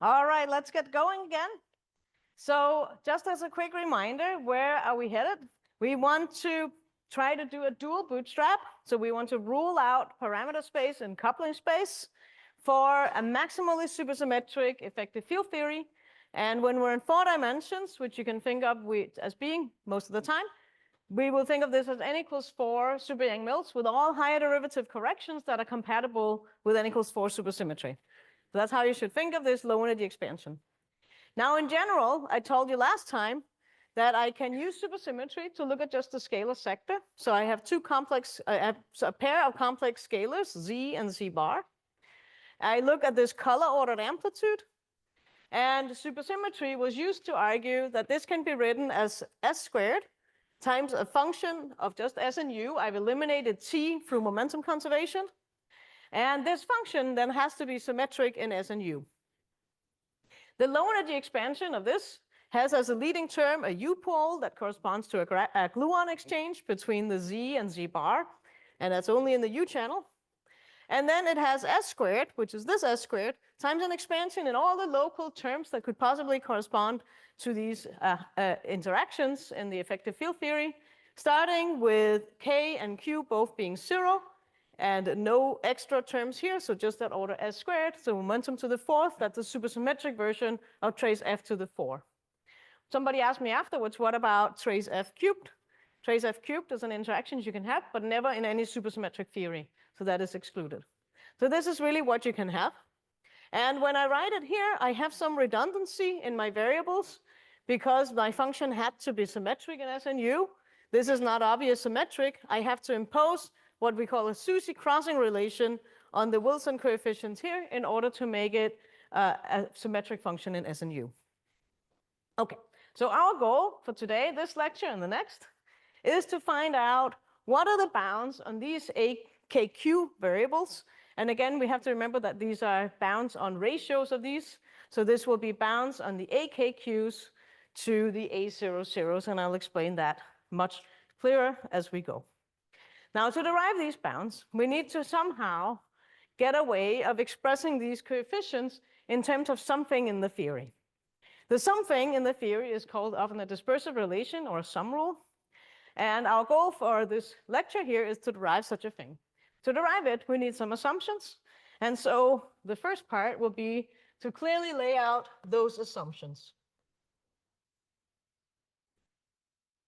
All right, let's get going again. So just as a quick reminder, where are we headed? We want to try to do a dual bootstrap. So we want to rule out parameter space and coupling space for a maximally supersymmetric effective field theory. And when we're in 4 dimensions, which you can think of as being most of the time, we will think of this as n equals 4 super Yang-Mills with all higher derivative corrections that are compatible with n equals 4 supersymmetry. So that's how you should think of this low energy expansion. Now, in general, I told you last time that I can use supersymmetry to look at just the scalar sector. So I have a pair of complex scalars, z and z bar. I look at this color-ordered amplitude, and supersymmetry was used to argue that this can be written as s squared times a function of just s and u. I've eliminated t through momentum conservation. And this function then has to be symmetric in s and u. The low energy expansion of this has as a leading term a u-pole that corresponds to a gluon exchange between the z and z bar, and that's only in the u channel. And then it has s squared, which is this s squared, times an expansion in all the local terms that could possibly correspond to these interactions in the effective field theory, starting with k and q both being 0, and no extra terms here, so just that order s squared. So momentum to the 4th, that's a supersymmetric version of trace f to the 4. Somebody asked me afterwards, what about trace f cubed? Trace f cubed is an interaction you can have, but never in any supersymmetric theory. So that is excluded. So this is really what you can have. And when I write it here, I have some redundancy in my variables because my function had to be symmetric in S and U. This is not obvious symmetric. I have to impose what we call a SUSY crossing relation on the Wilson coefficients here in order to make it a symmetric function in S and U. Okay, so our goal for today, this lecture and the next, is to find out what are the bounds on these AKQ variables. And again, we have to remember that these are bounds on ratios of these. So this will be bounds on the AKQs to the A00s, and I'll explain that much clearer as we go. Now, to derive these bounds, we need to somehow get a way of expressing these coefficients in terms of something in the theory. The something in the theory is called often a dispersive relation or a sum rule. And our goal for this lecture here is to derive such a thing. To derive it, we need some assumptions. And so the first part will be to clearly lay out those assumptions,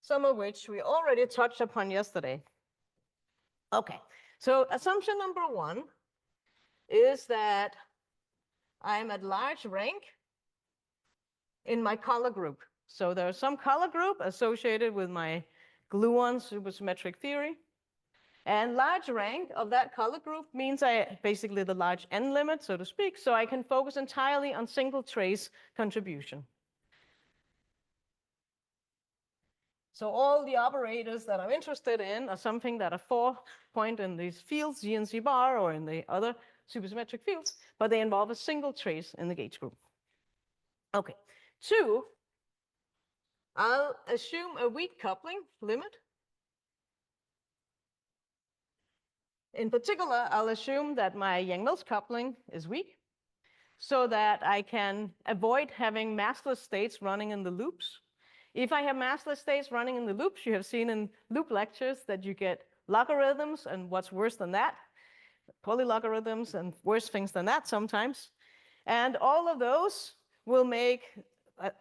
some of which we already touched upon yesterday. Okay, so assumption number 1 is that I'm at large rank in my color group. So there's some color group associated with my gluon supersymmetric theory. And large rank of that color group means basically the large n limit, so to speak, so I can focus entirely on single trace contribution. So all the operators that I'm interested in are something that are 4-point in these fields, z and z bar, or in the other supersymmetric fields, but they involve a single trace in the gauge group. Okay, 2, I'll assume a weak coupling limit. In particular, I'll assume that my Yang-Mills coupling is weak so that I can avoid having massless states running in the loops. If I have massless states running in the loops, you have seen in loop lectures that you get logarithms, and what's worse than that, polylogarithms and worse things than that sometimes. And all of those will make,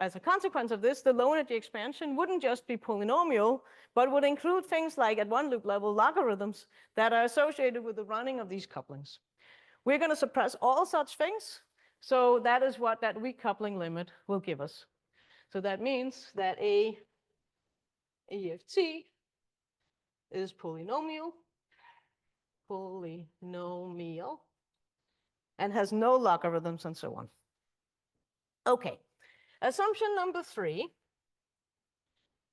as a consequence of this, the low energy expansion wouldn't just be polynomial, but would include things like, at one loop level, logarithms that are associated with the running of these couplings. We're going to suppress all such things, so that is what that weak coupling limit will give us. So that means that A of t is polynomial, and has no logarithms and so on. Okay, assumption number 3.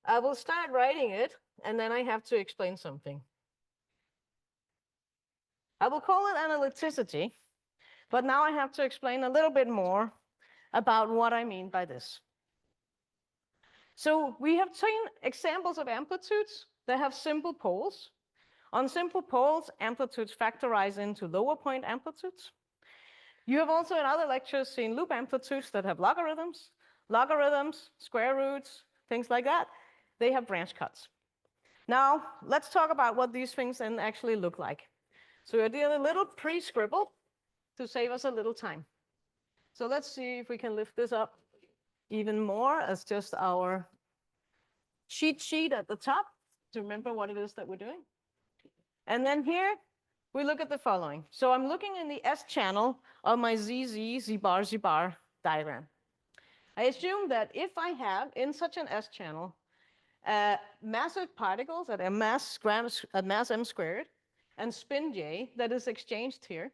I will start writing it, and then I have to explain something. I will call it analyticity, but now I have to explain a little bit more about what I mean by this. So we have seen examples of amplitudes that have simple poles. On simple poles, amplitudes factorize into lower point amplitudes. You have also in other lectures seen loop amplitudes that have logarithms, square roots, things like that. They have branch cuts. Now, let's talk about what these things then actually look like. So I did a little pre-scribble to save us a little time. So let's see if we can lift this up even more as just our cheat sheet at the top to remember what it is that we're doing. And then here, we look at the following. So I'm looking in the S channel of my Z bar diagram. I assume that if I have in such an S channel massive particles at a mass m squared and spin j that is exchanged here,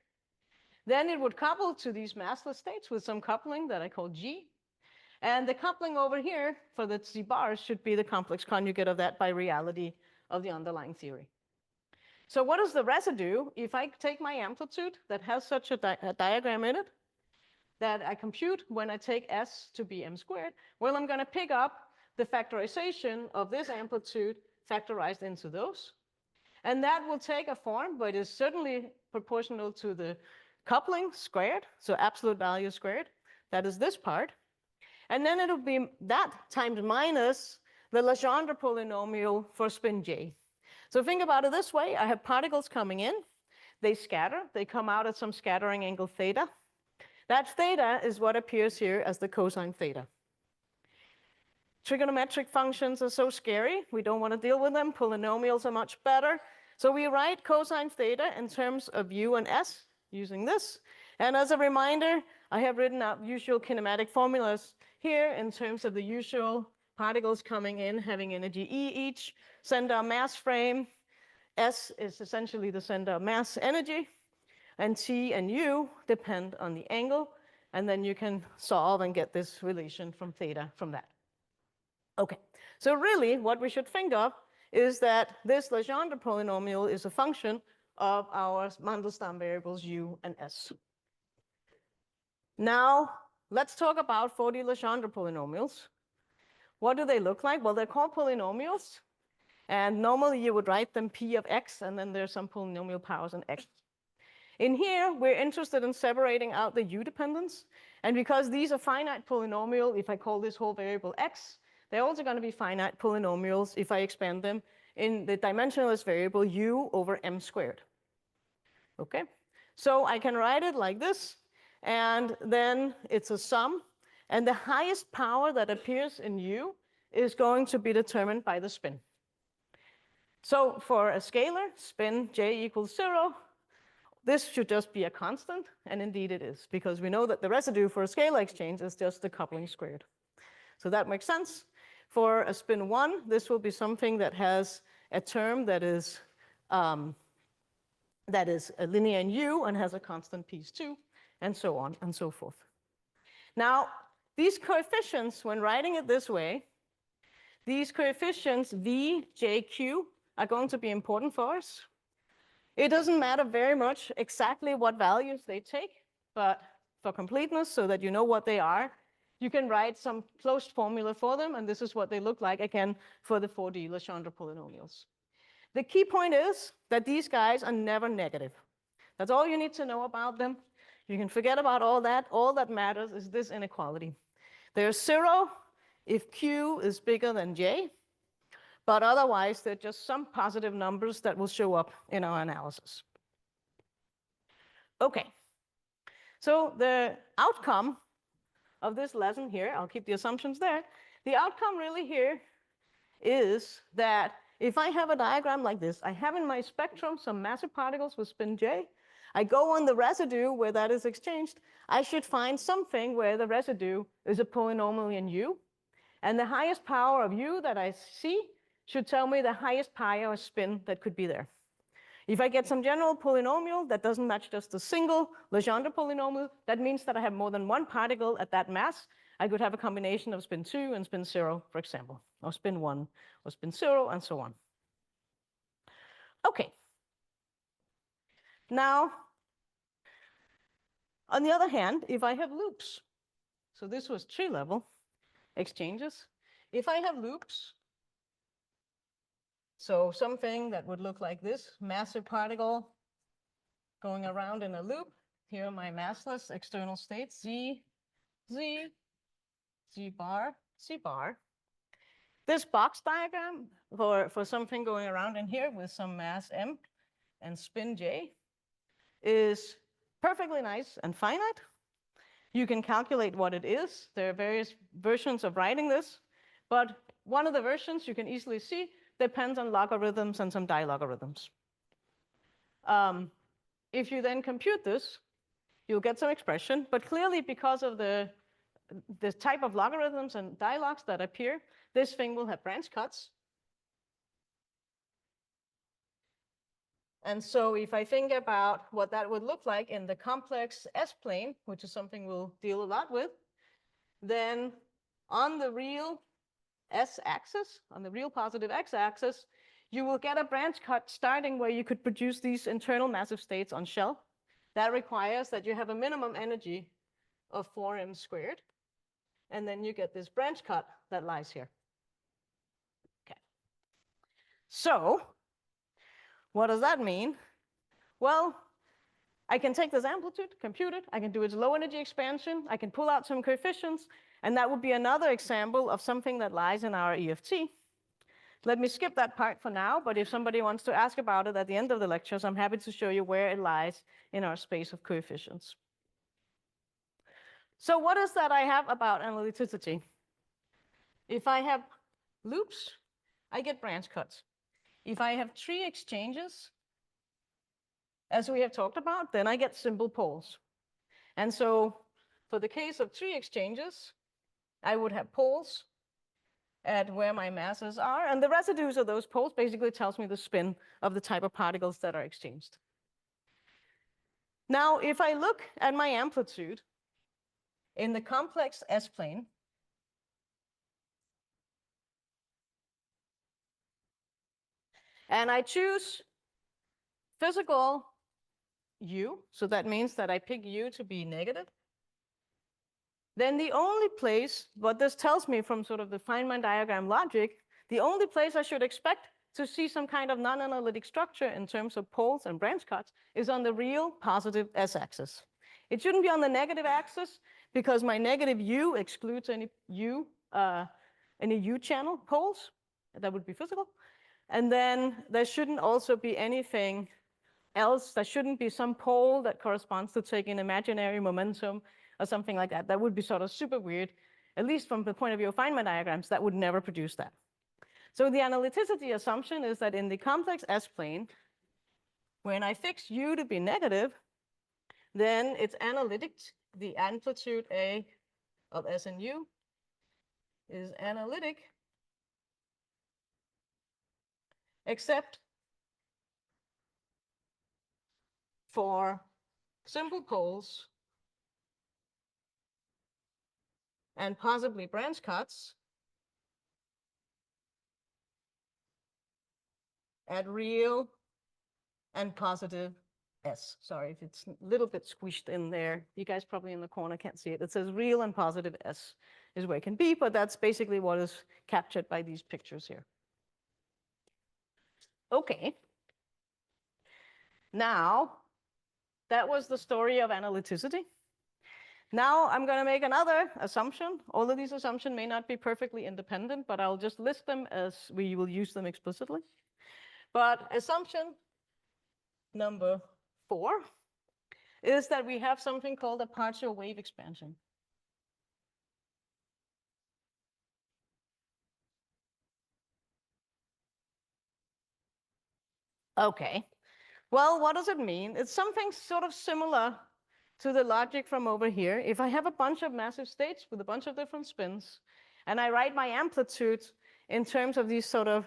then it would couple to these massless states with some coupling that I call G. And the coupling over here for the Z bars should be the complex conjugate of that by reality of the underlying theory. So what is the residue if I take my amplitude that has such a diagram in it that I compute when I take S to be m squared? Well, I'm going to pick up the factorization of this amplitude factorized into those. And that will take a form, but is certainly proportional to the coupling squared, so absolute value squared. That is this part. And then it'll be that times minus the Legendre polynomial for spin j. So think about it this way. I have particles coming in. They scatter. They come out at some scattering angle theta. That theta is what appears here as the cosine theta. Trigonometric functions are so scary. We don't want to deal with them. Polynomials are much better. So we write cosine theta in terms of u and s using this. And as a reminder, I have written out usual kinematic formulas here in terms of the usual particles coming in having energy E each, center of mass frame. S is essentially the center of mass energy. And T and U depend on the angle. And then you can solve and get this relation from theta from that. Okay, so really what we should think of is that this Legendre polynomial is a function of our Mandelstam variables u and s. Now, let's talk about 4D Legendre polynomials. What do they look like? Well, they're called polynomials. And normally you would write them p of x, and then there's some polynomial powers in x. In here, we're interested in separating out the u dependence. And because these are finite polynomial, if I call this whole variable x, they're also going to be finite polynomials if I expand them in the dimensionless variable u over m squared. Okay, so I can write it like this, and then it's a sum. And the highest power that appears in u is going to be determined by the spin. So for a scalar, spin j equals 0, this should just be a constant, and indeed it is, because we know that the residue for a scalar exchange is just the coupling squared. So that makes sense. For a spin 1, this will be something that has a term that is a linear in u and has a constant piece too, and so on and so forth. Now, these coefficients, when writing it this way, these coefficients v, j, q are going to be important for us. It doesn't matter very much exactly what values they take, but for completeness, so that you know what they are, you can write some closed formula for them, and this is what they look like, again, for the 4D Legendre polynomials. The key point is that these guys are never negative. That's all you need to know about them. You can forget about all that. All that matters is this inequality. They're 0 if q is bigger than j, but otherwise they're just some positive numbers that will show up in our analysis. Okay, so the outcome of this lesson here, I'll keep the assumptions there. The outcome really here is that if I have a diagram like this, I have in my spectrum some massive particles with spin j. I go on the residue where that is exchanged. I should find something where the residue is a polynomial in u. And the highest power of u that I see should tell me the highest power of spin that could be there. If I get some general polynomial that doesn't match just a single Legendre polynomial, that means that I have more than one particle at that mass. I could have a combination of spin 2 and spin 0, for example, or spin 1 or spin 0, and so on. Okay. Now, on the other hand, if I have loops, so this was tree-level exchanges. If I have loops, so something that would look like this, massive particle going around in a loop, here are my massless external states, Z, Z, Z bar, C bar. This box diagram for something going around in here with some mass M and spin J is perfectly nice and finite. You can calculate what it is. There are various versions of writing this, but one of the versions you can easily see depends on logarithms and some dilogarithms. If you then compute this, you'll get some expression, but clearly because of the type of logarithms and dilogs that appear, this thing will have branch cuts. And so if I think about what that would look like in the complex S-plane, which is something we'll deal a lot with, then on the real S-axis, on the real positive X-axis, you will get a branch cut starting where you could produce these internal massive states on shell. That requires that you have a minimum energy of 4m squared. And then you get this branch cut that lies here. Okay. So what does that mean? Well, I can take this amplitude, compute it. I can do its low energy expansion. I can pull out some coefficients. And that would be another example of something that lies in our EFT. Let me skip that part for now, but if somebody wants to ask about it at the end of the lectures, I'm happy to show you where it lies in our space of coefficients. So what is that I have about analyticity? If I have loops, I get branch cuts. If I have tree exchanges, as we have talked about, then I get simple poles. And so for the case of tree exchanges, I would have poles at where my masses are, and the residues of those poles basically tells me the spin of the type of particles that are exchanged. Now, if I look at my amplitude in the complex S-plane, and I choose physical U, so that means that I pick U to be negative, then the only place, what this tells me from sort of the Feynman diagram logic, the only place I should expect to see some kind of non-analytic structure in terms of poles and branch cuts is on the real positive S-axis. It shouldn't be on the negative axis because my negative U excludes any U channel poles. That would be physical. And then there shouldn't also be anything else. There shouldn't be some pole that corresponds to taking imaginary momentum or something like that. That would be sort of super weird. At least from the point of view of Feynman diagrams, that would never produce that. So the analyticity assumption is that in the complex S-plane, when I fix U to be negative, then it's analytic. The amplitude A of S and U is analytic, except for simple poles and possibly branch cuts at real and positive S. Sorry if it's a little bit squished in there. You guys probably in the corner can't see it. It says real and positive S is where it can be, but that's basically what is captured by these pictures here. Okay. Now, that was the story of analyticity. Now I'm going to make another assumption. All of these assumptions may not be perfectly independent, but I'll just list them as we will use them explicitly. But assumption number 4 is that we have something called a partial wave expansion. Okay. Well, what does it mean? It's something sort of similar to the logic from over here. If I have a bunch of massive states with a bunch of different spins, and I write my amplitude in terms of these sort of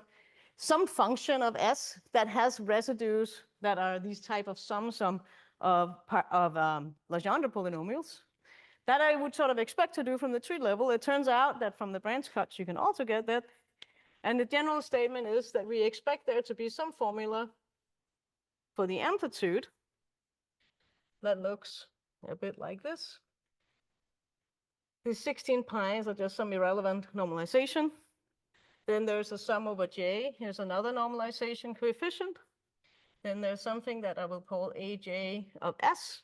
some function of S that has residues that are these type of sums of Legendre polynomials, that I would sort of expect to do from the tree level. It turns out that from the branch cuts, you can also get that. And the general statement is that we expect there to be some formula for the amplitude that looks a bit like this. These 16 pi's are just some irrelevant normalization. Then there's a sum over J. Here's another normalization coefficient. Then there's something that I will call AJ of S.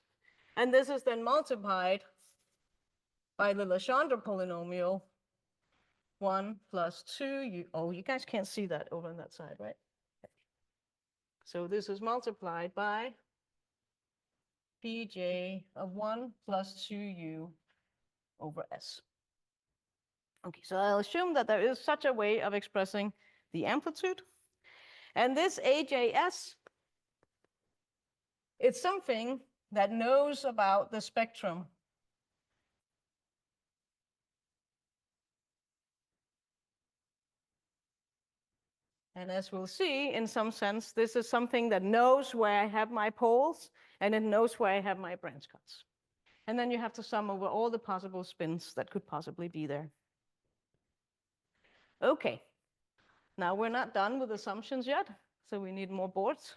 And this is then multiplied by the Legendre polynomial, 1 plus 2. You guys can't see that over on that side, right? So this is multiplied by Pj of 1 plus 2u over S. Okay, so I'll assume that there is such a way of expressing the amplitude. And this AJS, it's something that knows about the spectrum. And as we'll see, in some sense, this is something that knows where I have my poles, and it knows where I have my branch cuts. And then you have to sum over all the possible spins that could possibly be there. Okay, now we're not done with assumptions yet, so we need more boards.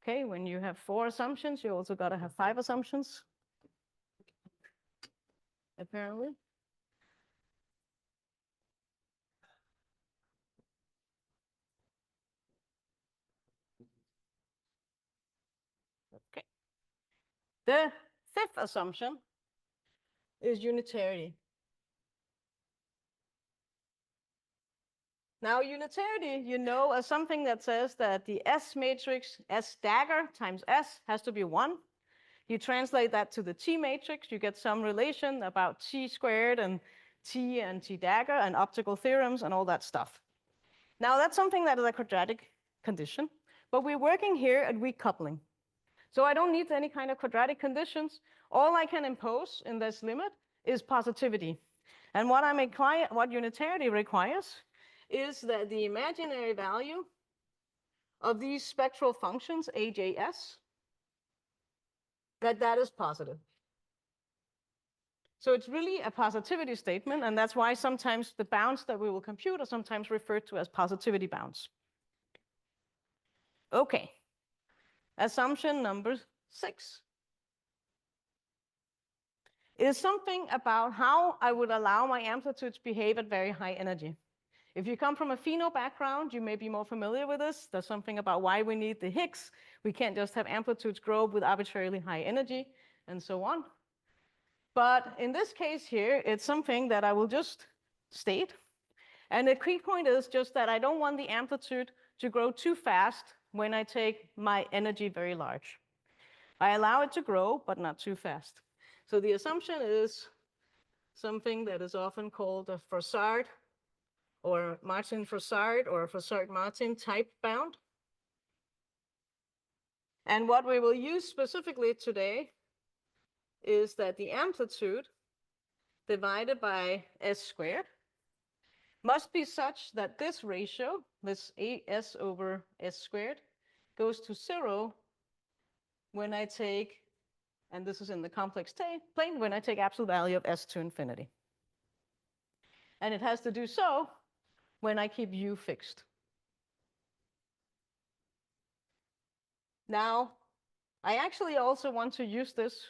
Okay, when you have 4 assumptions, you also got to have 5 assumptions, apparently. Okay. The 5th assumption is unitarity. Now, unitarity, you know, as something that says that the S matrix, S dagger times S, has to be 1. You translate that to the T matrix, you get some relation about T squared and T dagger and optical theorems and all that stuff. Now, that's something that is a quadratic condition, but we're working here at weak coupling. So I don't need any kind of quadratic conditions. All I can impose in this limit is positivity. And what unitarity requires is that the imaginary value of these spectral functions, AJS, that is positive. So it's really a positivity statement, and that's why sometimes the bounds that we will compute are sometimes referred to as positivity bounds. Okay, assumption number 6 is something about how I would allow my amplitudes behave at very high energy. If you come from a pheno background, you may be more familiar with this. There's something about why we need the Higgs. We can't just have amplitudes grow with arbitrarily high energy, and so on. But in this case here, it's something that I will just state. And the key point is just that I don't want the amplitude to grow too fast when I take my energy very large. I allow it to grow, but not too fast. So the assumption is something that is often called a Frossard or Martin-Frossard or Frossard-Martin type bound. And what we will use specifically today is that the amplitude divided by S squared must be such that this ratio, this AS over S squared, goes to 0 when I take, and this is in the complex plane, when I take absolute value of S to infinity. And it has to do so when I keep U fixed. Now, I actually also want to use this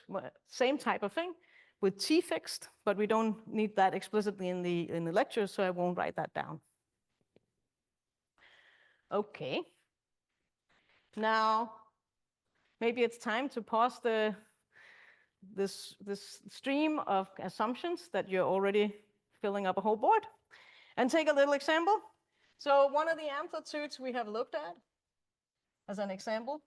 same type of thing with T fixed, but we don't need that explicitly in the lecture, so I won't write that down. Okay. Now, maybe it's time to pause this stream of assumptions that you're already filling up a whole board and take a little example. So one of the amplitudes we have looked at as an example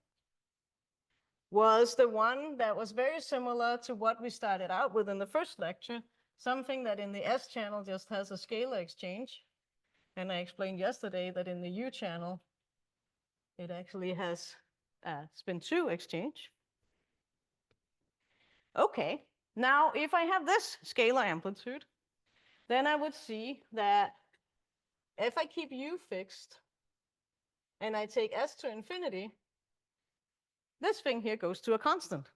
was the one that was very similar to what we started out with in the first lecture, something that in the S channel just has a scalar exchange. And I explained yesterday that in the U channel, it actually has a spin 2 exchange. Okay, now if I have this scalar amplitude, then I would see that if I keep U fixed and I take S to infinity, this thing here goes to a constant.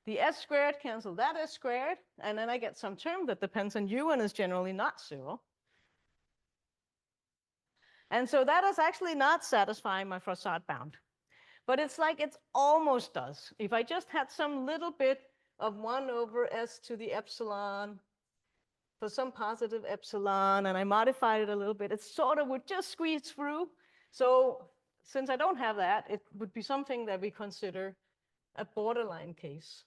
The S squared cancel that S squared, and then I get some term that depends on U and is generally not 0. And so that is actually not satisfying my Frossard bound. But it's like it almost does. If I just had some little bit of 1 over S to the epsilon for some positive epsilon, and I modified it a little bit, it sort of would just squeeze through. So since I don't have that, it would be something that we consider a borderline case.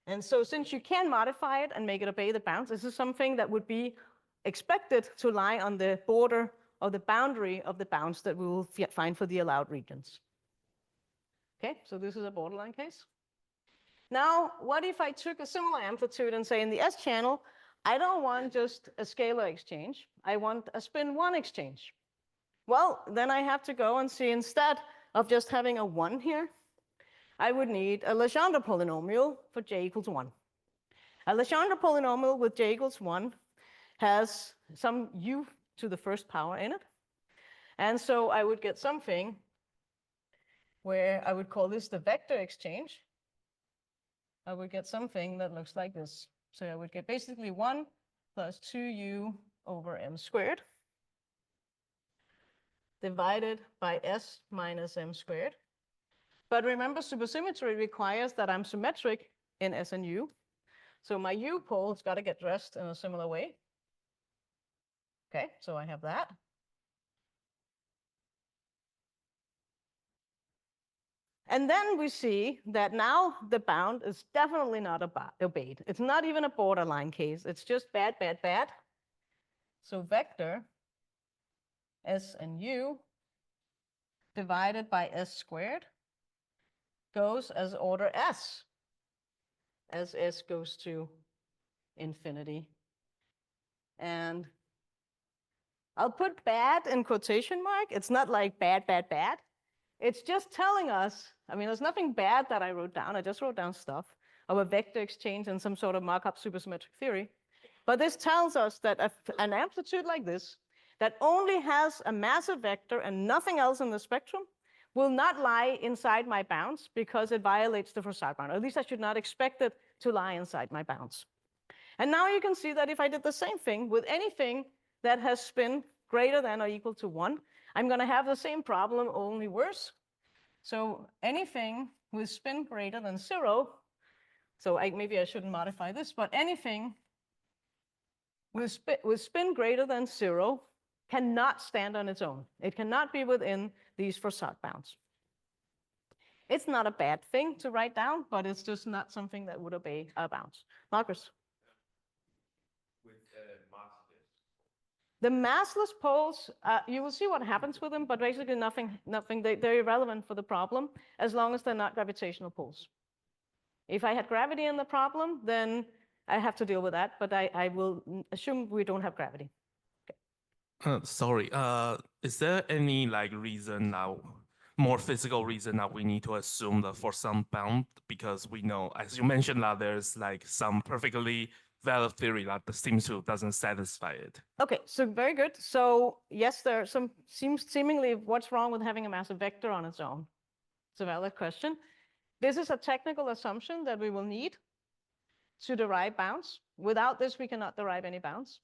And so since you can modify it and make it obey the bounds, this is something that would be expected to lie on the border or the boundary of the bounds that we will find for the allowed regions. Okay, so this is a borderline case. Now, what if I took a similar amplitude and say in the S channel, I don't want just a scalar exchange, I want a spin 1 exchange. Well, then I have to go and see, instead of just having a 1 here, I would need a Legendre polynomial for j equals 1. A Legendre polynomial with j equals 1 has some u to the first power in it. And so I would get something where I would call this the vector exchange. I would get something that looks like this. So I would get basically 1 plus 2u over m squared divided by s minus m squared. But remember, supersymmetry requires that I'm symmetric in S and U. So my U pole's got to get dressed in a similar way. Okay, so I have that. And then we see that now the bound is definitely not obeyed. It's not even a borderline case. It's just bad, bad, bad. So vector S and U divided by S squared goes as order S, as S goes to infinity. And I'll put bad in quotation mark. It's not like bad, bad, bad. It's just telling us, I mean, there's nothing bad that I wrote down. I just wrote down stuff of a vector exchange and some sort of Markov supersymmetric theory. But this tells us that an amplitude like this, that only has a massive vector and nothing else in the spectrum, will not lie inside my bounds because it violates the Froissart bound. Or at least I should not expect it to lie inside my bounds. And now you can see that if I did the same thing with anything that has spin greater than or equal to 1, I'm going to have the same problem, only worse. So anything with spin greater than 0, so maybe I shouldn't modify this, but anything with spin greater than 0 cannot stand on its own. It cannot be within these Froissart bounds. It's not a bad thing to write down, but it's just not something that would obey our bounds. Marcus? With massless. The massless poles, you will see what happens with them, but basically nothing. They're irrelevant for the problem as long as they're not gravitational poles. If I had gravity in the problem, then I have to deal with that, but I will assume we don't have gravity. Sorry, is there any reason now, more physical reason that we need to assume that for some bound, because we know, as you mentioned, that there's some perfectly valid theory that seems to doesn't satisfy it. Okay, so very good. So yes, there are some seemingly what's wrong with having a massive vector on its own? It's a valid question. This is a technical assumption that we will need to derive bounds. Without this, we cannot derive any bounds.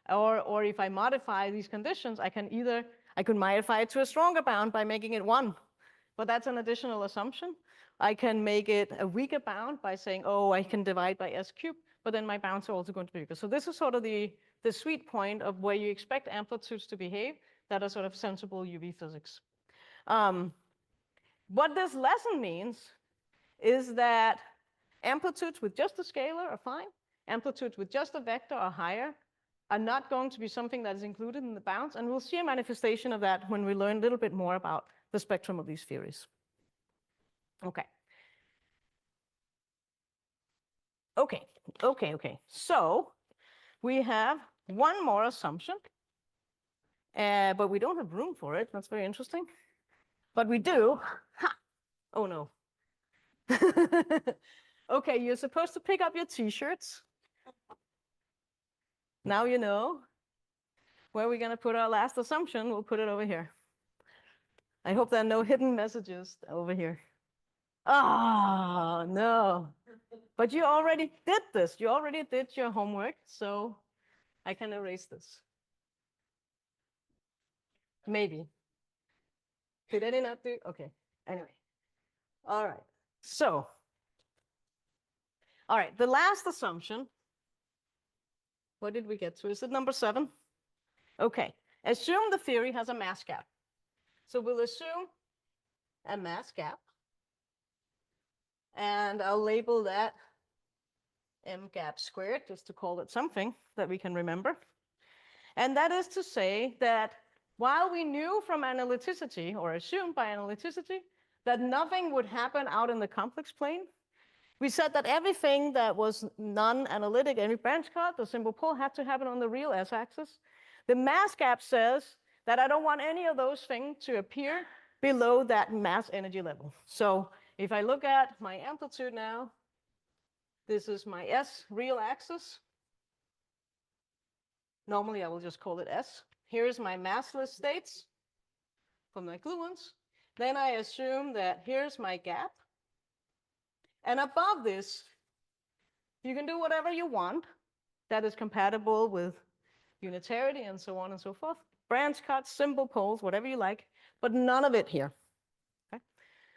Or if I modify these conditions, I could modify it to a stronger bound by making it 1. But that's an additional assumption. I can make it a weaker bound by saying, oh, I can divide by S cubed, but then my bounds are also going to be weaker. So this is sort of the sweet point of where you expect amplitudes to behave that are sort of sensible UV physics. What this lesson means is that amplitudes with just a scalar are fine. Amplitudes with just a vector or higher are not going to be something that is included in the bounds. And we'll see a manifestation of that when we learn a little bit more about the spectrum of these theories. Okay. So we have one more assumption, but we don't have room for it. That's very interesting. But we do. Ha! Oh, no. Okay, you're supposed to pick up your t-shirts. Now you know where we're going to put our last assumption. We'll put it over here. I hope there are no hidden messages over here. Oh, no. But you already did this. You already did your homework, so I can erase this. Maybe. Did any not do? Okay. Anyway. All right. So, all right, the last assumption. What did we get to? Is it number 7? Okay. Assume the theory has a mass gap. So we'll assume a mass gap. And I'll label that m gap squared, just to call it something that we can remember. And that is to say that while we knew from analyticity, or assumed by analyticity, that nothing would happen out in the complex plane, we said that everything that was non-analytic, any branch cut, the simple pole, had to happen on the real s-axis. The mass gap says that I don't want any of those things to appear below that mass energy level. So if I look at my amplitude now, this is my s real axis. Normally, I will just call it S. Here's my massless states from my gluons. Then I assume that here's my gap. And above this, you can do whatever you want that is compatible with unitarity and so on and so forth. Branch cuts, simple poles, whatever you like, but none of it here. Okay?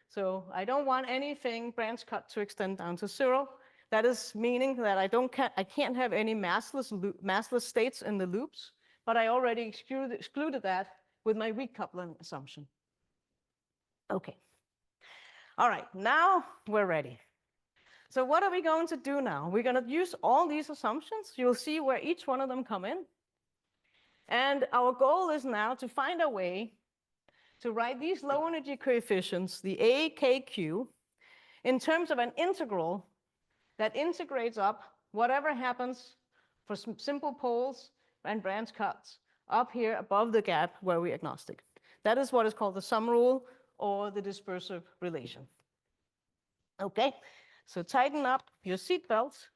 So I don't want anything branch cut to extend down to 0. That is meaning that I can't have any massless states in the loops, but I already excluded that with my weak coupling assumption. Okay. All right, now we're ready. So what are we going to do now? We're going to use all these assumptions. You'll see where each one of them come in. And our goal is now to find a way to write these low energy coefficients, the A, K, Q, in terms of an integral that integrates up whatever happens for some simple poles and branch cuts up here above the gap where we're agnostic. That is what is called the sum rule or the dispersive relation. Okay, so tighten up your seatbelts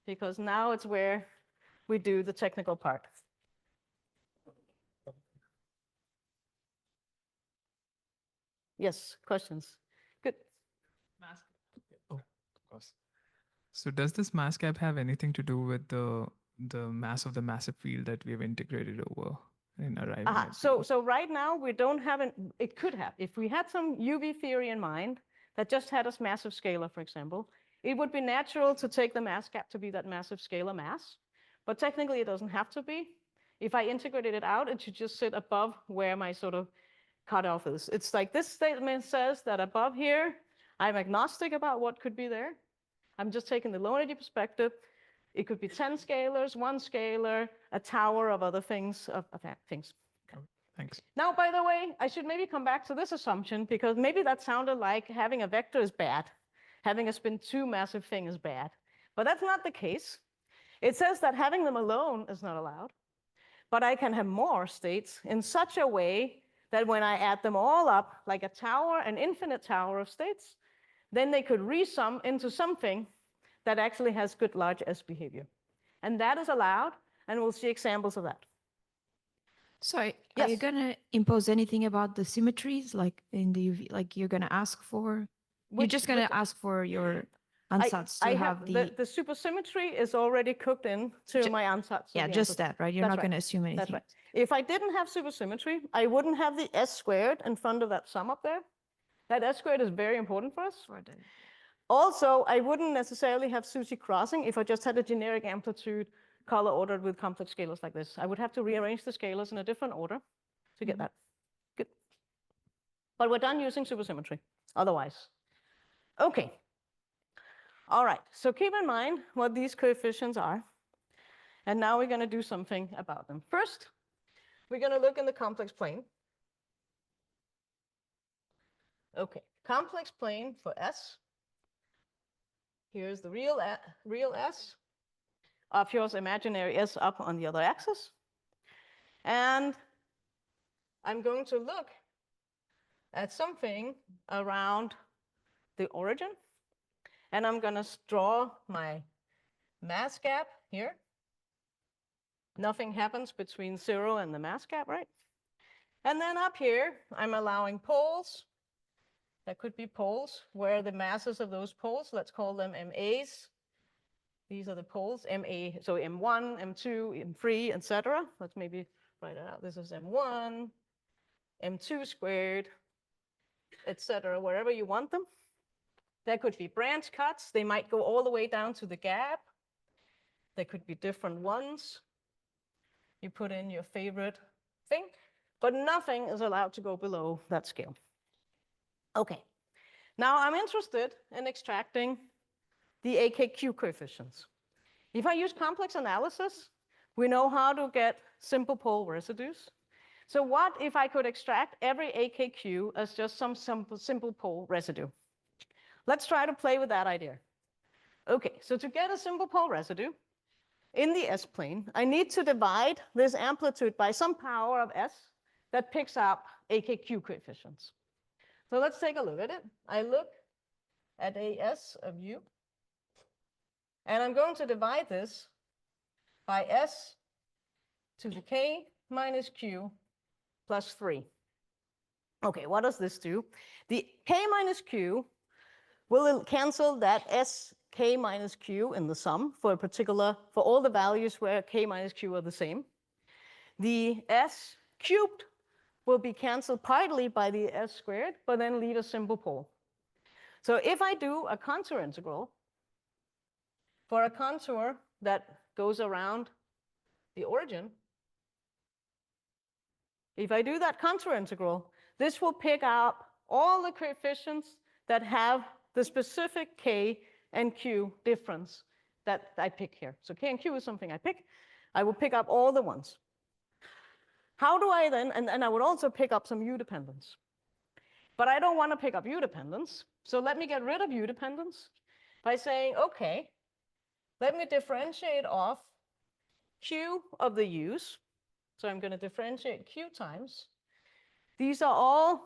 because now it's where we do the technical part. Yes, questions? Good. Mass. Oh, of course. So does this mass gap have anything to do with the mass of the massive field that we have integrated over in arriving at? So right now we don't have it could have. If we had some UV theory in mind that just had a massive scalar, for example, it would be natural to take the mass gap to be that massive scalar mass. But technically it doesn't have to be. If I integrated it out, it should just sit above where my sort of cutoff is. It's like this statement says that above here, I'm agnostic about what could be there. I'm just taking the low energy perspective. It could be 10 scalars, 1 scalar, a tower of other things, of things. Okay. Thanks. Now, by the way, I should maybe come back to this assumption because maybe that sounded like having a vector is bad. Having a spin 2 massive thing is bad. But that's not the case. It says that having them alone is not allowed. But I can have more states in such a way that when I add them all up, like a tower, an infinite tower of states, then they could resum into something that actually has good large S behavior. And that is allowed, and we'll see examples of that. So Yes. are you going to impose anything about the symmetries, like in the UV, like you're going to ask for? You're just going to ask for your ansatz to have the the supersymmetry is already cooked into my ansatz. yeah, just that, right? You're That's not going to assume anything. That's right. If I didn't have supersymmetry, I wouldn't have the S squared in front of that sum up there. That S squared is very important for us. Also, I wouldn't necessarily have Sushi crossing if I just had a generic amplitude color ordered with complex scalars like this. I would have to rearrange the scalars in a different order to get that. Good. But we're done using supersymmetry otherwise. Okay. All right, so keep in mind what these coefficients are. And now we're going to do something about them. First, we're going to look in the complex plane. Okay, complex plane for S. Here's the real S. Of yours, imaginary S up on the other axis. And I'm going to look at something around the origin. And I'm going to draw my mass gap here. Nothing happens between 0 and the mass gap, right? And then up here, I'm allowing poles. That could be poles where the masses of those poles, let's call them MAs. These are the poles, MA, so M1, M2, M3, etc. Let's maybe write it out. This is M1, M2 squared, etc. Wherever you want them. There could be branch cuts. They might go all the way down to the gap. There could be different ones. You put in your favorite thing. but nothing is allowed to go below that scale. Okay, now I'm interested in extracting the AKQ coefficients. If I use complex analysis, we know how to get simple pole residues. So what if I could extract every AKQ as just some simple pole residue? Let's try to play with that idea. Okay, so to get a simple pole residue in the S-plane, I need to divide this amplitude by some power of S that picks up AKQ coefficients. So let's take a look at it. I look at AS of U, and I'm going to divide this by S to the K minus Q plus 3. Okay, what does this do? The K minus Q will cancel that S K minus Q in the sum for all the values where K minus Q are the same. The S cubed will be canceled partly by the S squared, but then leave a simple pole. So if I do a contour integral for a contour that goes around the origin, if I do that contour integral, this will pick up all the coefficients that have the specific K and Q difference that I pick here. So K and Q is something I pick. I will pick up all the ones. How do I then, and I would also pick up some U dependence. But I don't want to pick up U dependence. So let me get rid of U dependence by saying, okay, let me differentiate off Q of the U's. So I'm going to differentiate Q times. These are all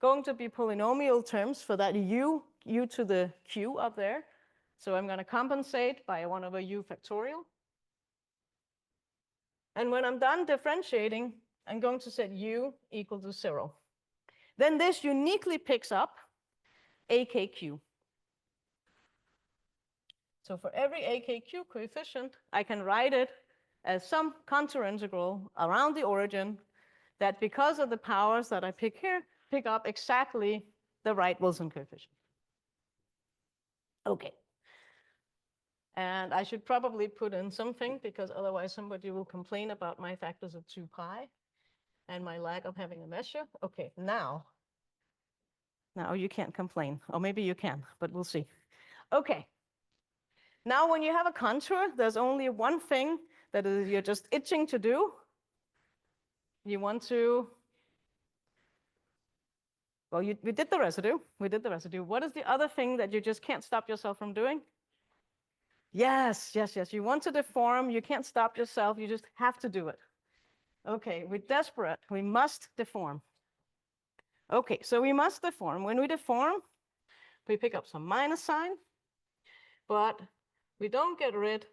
going to be polynomial terms for that U to the Q up there. So I'm going to compensate by 1 over U factorial. And when I'm done differentiating, I'm going to set U equal to 0. Then this uniquely picks up AKQ. So for every AKQ coefficient, I can write it as some contour integral around the origin that, because of the powers that I pick here, pick up exactly the right Wilson coefficient. Okay. And I should probably put in something, because otherwise somebody will complain about my factors of 2 pi and my lack of having a measure. Okay, now you can't complain. Or maybe you can, but we'll see. Okay. Now when you have a contour, there's only one thing that you're just itching to do. You want to, well, we did the residue. We did the residue. What is the other thing that you just can't stop yourself from doing? Yes. You want to deform. You can't stop yourself. You just have to do it. Okay, we're desperate. We must deform. Okay, so we must deform. When we deform, we pick up some minus sign, but we don't get rid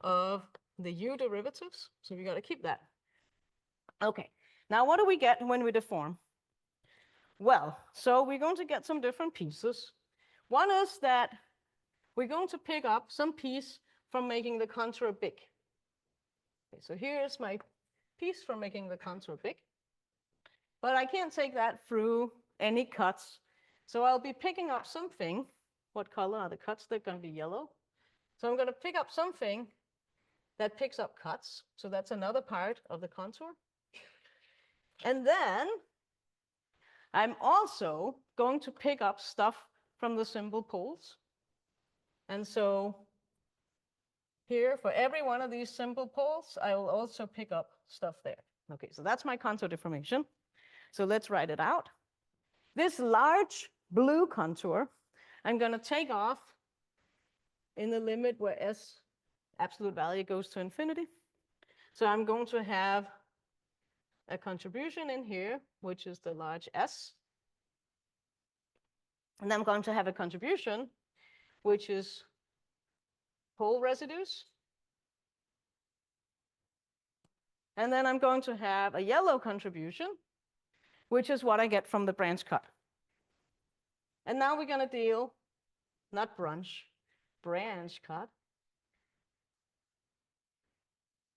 of the U derivatives, so we got to keep that. Okay, now what do we get when we deform? Well, so we're going to get some different pieces. One is that we're going to pick up some piece from making the contour big. Okay, so here's my piece from making the contour big. But I can't take that through any cuts. So I'll be picking up something. What color are the cuts? They're going to be yellow. So I'm going to pick up something that picks up cuts. So that's another part of the contour. And then I'm also going to pick up stuff from the simple poles. And so here, for every one of these simple poles, I will also pick up stuff there. Okay, so that's my contour deformation. So let's write it out. This large blue contour, I'm going to take off in the limit where S absolute value goes to infinity. So I'm going to have a contribution in here, which is the large S. And I'm going to have a contribution, which is pole residues. And then I'm going to have a yellow contribution, which is what I get from the branch cut. And now we're going to deal, not branch cut.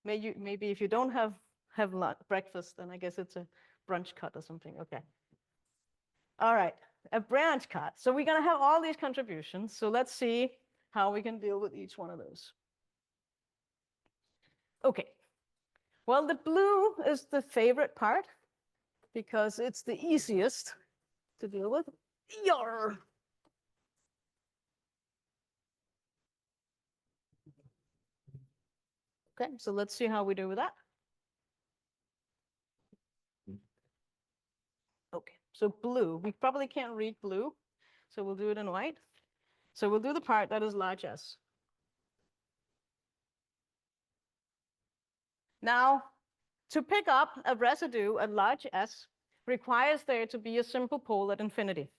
Maybe if you don't have breakfast, then I guess it's a brunch cut or something. Okay. All right, a branch cut. So we're going to have all these contributions. So let's see how we can deal with each one of those. Okay. Well, the blue is the favorite part because it's the easiest to deal with. Yarr. Okay, so let's see how we do with that. Okay, so blue, we probably can't read blue, so we'll do it in white. So we'll do the part that is large S. Now, to pick up a residue at large S requires there to be a simple pole at infinity.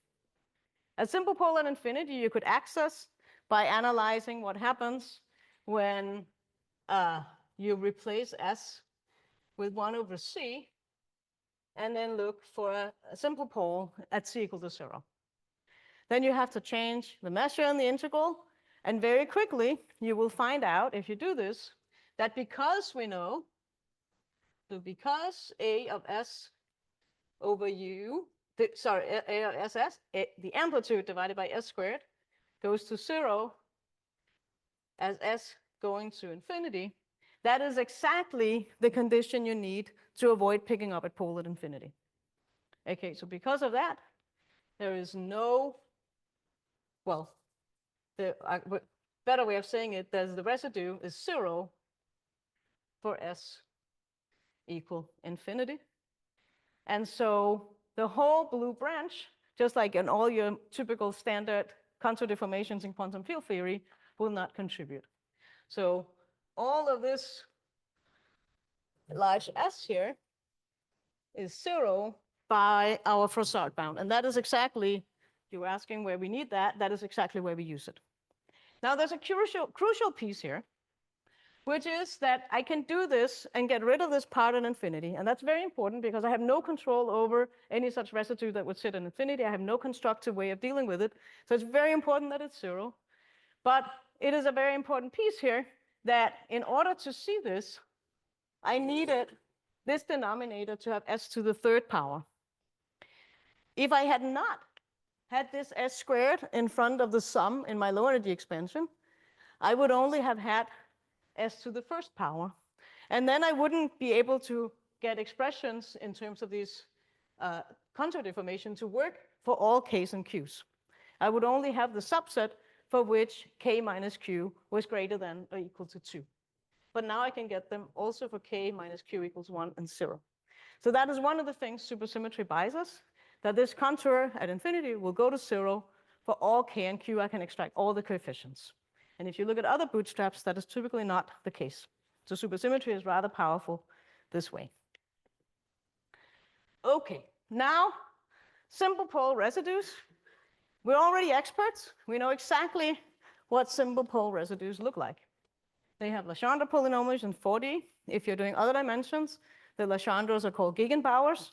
A simple pole at infinity you could access by analyzing what happens when you replace S with 1 over C, and then look for a simple pole at C equal to 0. Then you have to change the measure and the integral, and very quickly you will find out, if you do this, that because we know, so because A of S over U, A of SS, the amplitude divided by S squared goes to 0 as S going to infinity, that is exactly the condition you need to avoid picking up a pole at infinity. Okay, so because of that, there is no, well, the better way of saying it, the residue is 0 for S equal infinity. And so the whole blue branch, just like in all your typical standard contour deformations in quantum field theory, will not contribute. So all of this large S here is 0 by our Froissart bound. And that is exactly, you were asking where we need that, that is exactly where we use it. Now there's a crucial piece here, which is that I can do this and get rid of this part at infinity. And that's very important because I have no control over any such residue that would sit in infinity. I have no constructive way of dealing with it. So it's very important that it's 0. But it is a very important piece here that in order to see this, I needed this denominator to have S to the 3rd power. If I had not had this S squared in front of the sum in my low energy expansion, I would only have had S to the 1st power. And then I wouldn't be able to get expressions in terms of these contour deformation to work for all K's and Q's. I would only have the subset for which K minus Q was greater than or equal to 2. But now I can get them also for K minus Q equals 1 and 0. So that is one of the things supersymmetry buys us, that this contour at infinity will go to 0 for all K and Q. I can extract all the coefficients. And if you look at other bootstraps, that is typically not the case. So supersymmetry is rather powerful this way. Okay, now simple pole residues. We're already experts. We know exactly what simple pole residues look like. They have Legendre polynomials in 4D. If you're doing other dimensions, the Legendres are called Gegenbauers,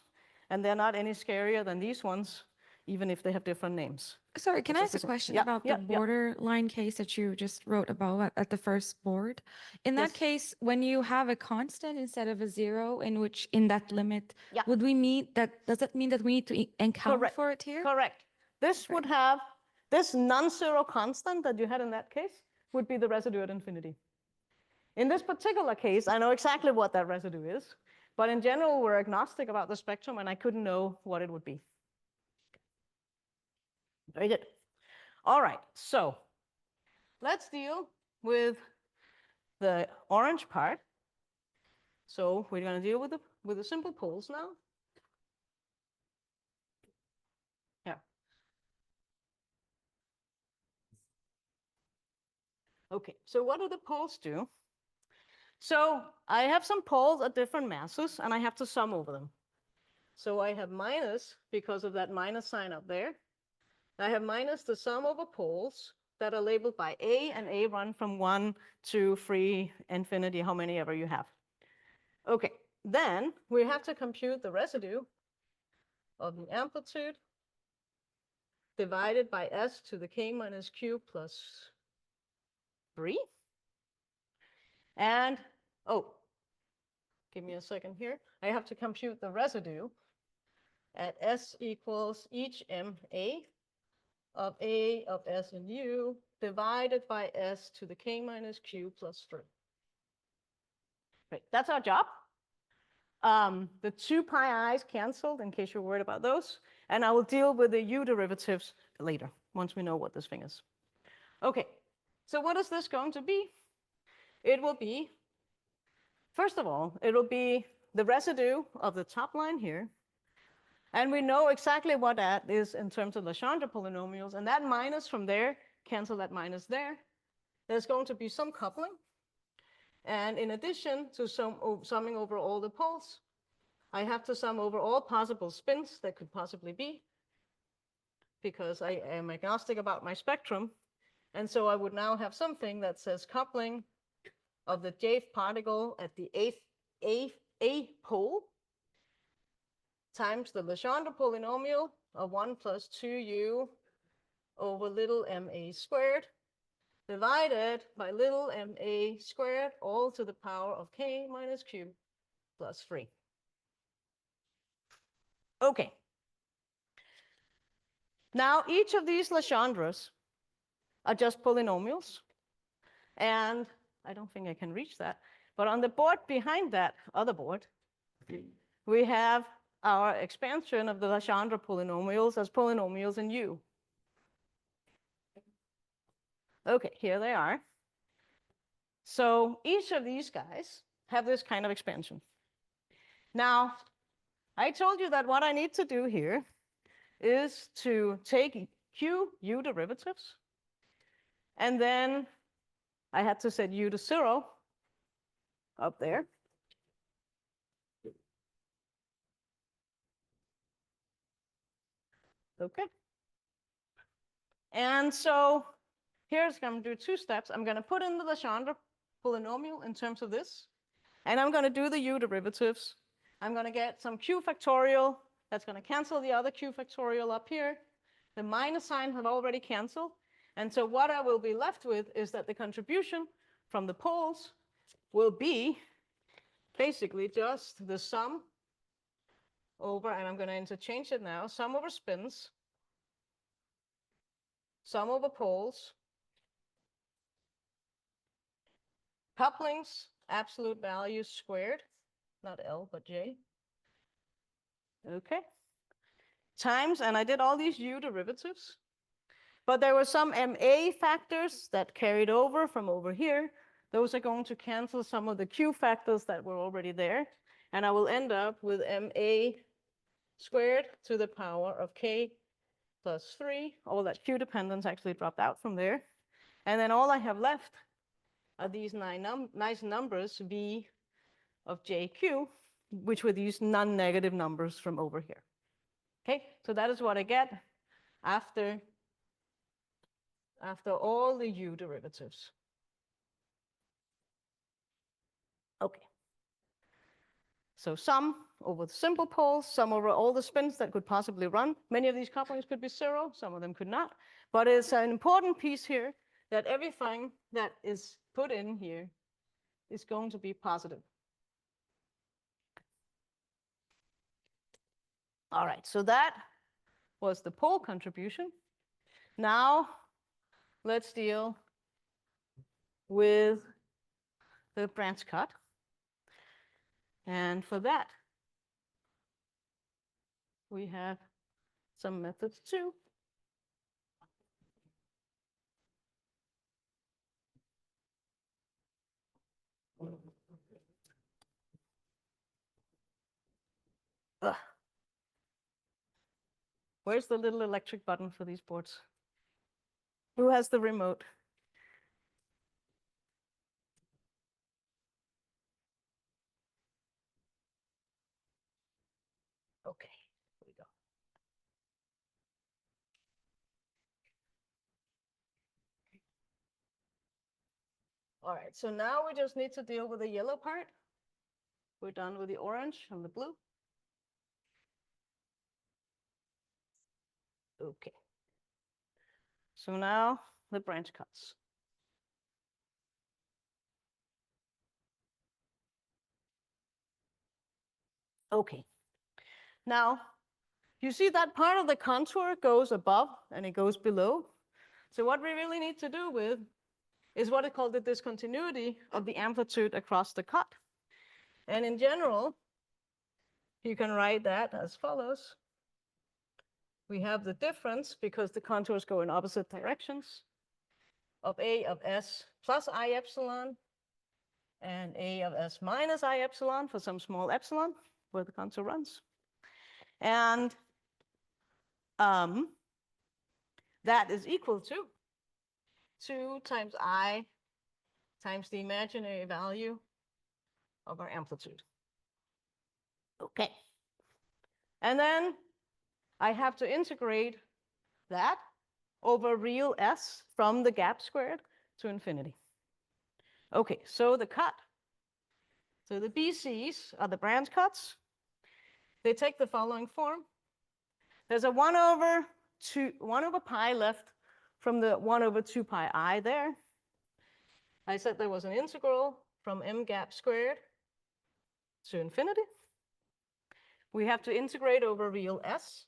and they're not any scarier than these ones, even if they have different names. Sorry, can I ask a question about the borderline case that you just wrote about at the first board? In that case, when you have a constant instead of a 0, in which in that limit, would we mean that, does that mean that we need to account for it here? Correct. This would have, this non-zero constant that you had in that case would be the residue at infinity. In this particular case, I know exactly what that residue is, but in general, we're agnostic about the spectrum, and I couldn't know what it would be. Very good. All right, so let's deal with the orange part. So we're going to deal with the simple poles now. Yeah. Okay, so what do the poles do? So I have some poles at different masses, and I have to sum over them. So I have minus, because of that minus sign up there. I have minus the sum over poles that are labeled by A, and A run from 1 to 3, infinity, how many ever you have. Okay, then we have to compute the residue of the amplitude divided by S to the K minus Q plus 3. And, oh, give me a second here. I have to compute the residue at S equals each MA of S and U divided by S to the K minus Q plus 3. Right, that's our job. The 2 pi i's canceled, in case you're worried about those. And I will deal with the u derivatives later, once we know what this thing is. Okay, so what is this going to be? It will be, first of all, it will be the residue of the top line here. And we know exactly what that is in terms of Legendre polynomials. And that minus from there, cancel that minus there. There's going to be some coupling. And in addition to summing over all the poles, I have to sum over all possible spins that could possibly be, because I am agnostic about my spectrum. And so I would now have something that says coupling of the jth particle at the A pole times the Legendre polynomial of 1 plus 2u over little ma squared divided by little ma squared all to the power of k minus q plus 3. Okay. Now each of these Legendres are just polynomials. And I don't think I can reach that. But on the board behind that other board, we have our expansion of the Legendre polynomials as polynomials in U. Okay, here they are. So each of these guys have this kind of expansion. Now, I told you that what I need to do here is to take u derivatives, and then I had to set u to 0 up there. Okay. And so here's going to do 2 steps. I'm going to put in the Legendre polynomial in terms of this, and I'm going to do the u derivatives. I'm going to get some q factorial that's going to cancel the other q factorial up here. The minus sign have already canceled. And so what I will be left with is that the contribution from the poles will be basically just the sum over, and I'm going to interchange it now, sum over spins, sum over poles, couplings, absolute values squared, not L, but J. Okay. Times, and I did all these u derivatives, but there were some MA factors that carried over from over here. Those are going to cancel some of the q factors that were already there. And I will end up with MA squared to the power of k plus 3. All that q dependence actually dropped out from there. And then all I have left are these nice numbers v of jq, which were these non-negative numbers from over here. Okay, so that is what I get after all the u derivatives. Okay. So sum over the simple poles, sum over all the spins that could possibly run. Many of these couplings could be 0, some of them could not. But it's an important piece here that everything that is put in here is going to be positive. All right, so that was the pole contribution. Now let's deal with the branch cut. And for that, we have some methods too. Ugh. Where's the little electric button for these boards? Who has the remote? Okay, here we go. All right, so now we just need to deal with the yellow part. We're done with the orange and the blue. Okay. So now the branch cuts. Okay. Now, you see that part of the contour goes above and it goes below. So what we really need to do with is what is called the discontinuity of the amplitude across the cut. And in general, you can write that as follows. We have the difference, because the contours go in opposite directions, of A of S plus I epsilon and A of S minus I epsilon for some small epsilon where the contour runs. And that is equal to 2 times I times the imaginary value of our amplitude. Okay. And then I have to integrate that over real S from the gap squared to infinity. Okay, so the cut. So the BCs are the branch cuts. They take the following form. There's a 1 over pi left from the 1 over 2 pi I there. I said there was an integral from m gap squared to infinity. We have to integrate over real S.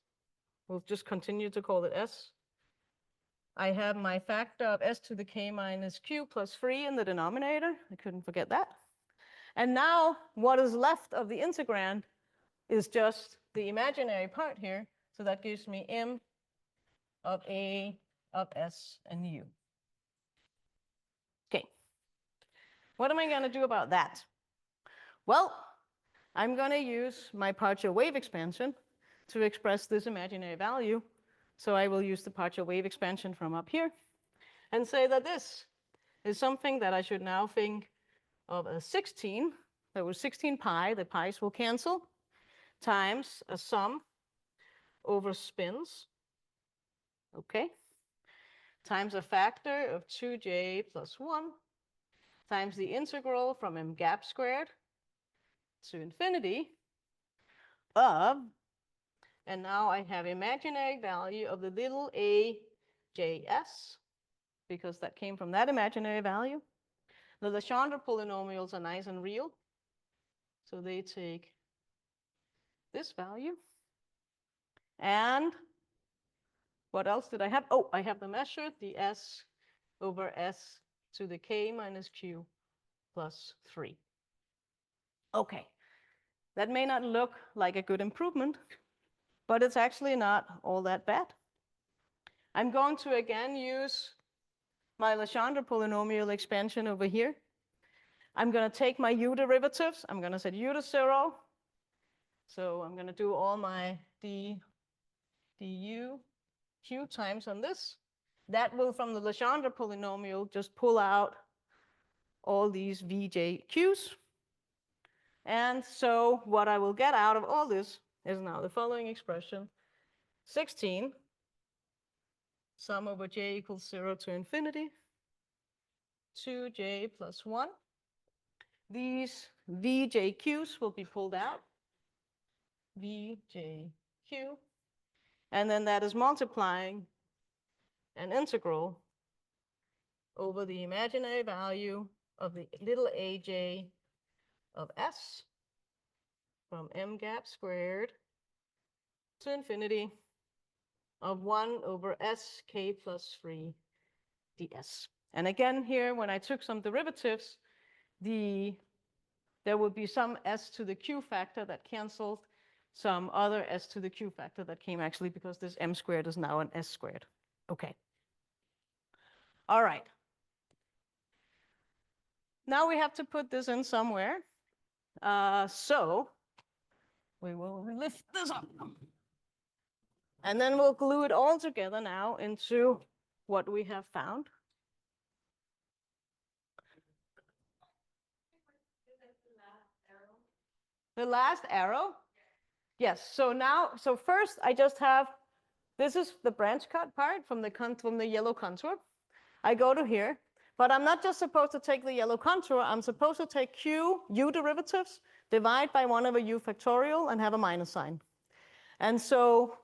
We'll just continue to call it S. I have my factor of S to the k minus q plus 3 in the denominator. I couldn't forget that. And now what is left of the integrand is just the imaginary part here. So that gives me m of A of S and U. Okay. What am I going to do about that? Well, I'm going to use my partial wave expansion to express this imaginary value. So I will use the partial wave expansion from up here and say that this is something that I should now think of as 16. There was 16 pi, the pi's will cancel, times a sum over spins, okay, times a factor of 2j plus 1, times the integral from m gap squared to infinity of, and now I have imaginary value of the little a js, because that came from that imaginary value. The Legendre polynomials are nice and real, so they take this value. And what else did I have? Oh, I have the measure, the s over s to the k minus q plus 3. Okay, that may not look like a good improvement, but it's actually not all that bad. I'm going to again use my Legendre polynomial expansion over here. I'm going to take my u derivatives. I'm going to set u to 0. So I'm going to do all my du q times on this. That will, from the Legendre polynomial, just pull out all these vjq's. And so what I will get out of all this is now the following expression. 16, sum over j equals 0 to infinity, 2j plus 1. These vjq's will be pulled out, vjq, and then that is multiplying an integral over the imaginary value of the little aj of s from m gap squared to infinity of 1 over sk plus 3 ds. And again here, when I took some derivatives, there would be some s to the q factor that canceled, some other s to the q factor that came actually because this m squared is now an s squared. Okay. All right. Now we have to put this in somewhere. So we will lift this up. And then we'll glue it all together now into what we have found. The last arrow? Yes. So now, so first I just have, this is the branch cut part from the yellow contour. I go to here, but I'm not just supposed to take the yellow contour. I'm supposed to take u derivatives, divide by 1 over u factorial, and have a minus sign. And so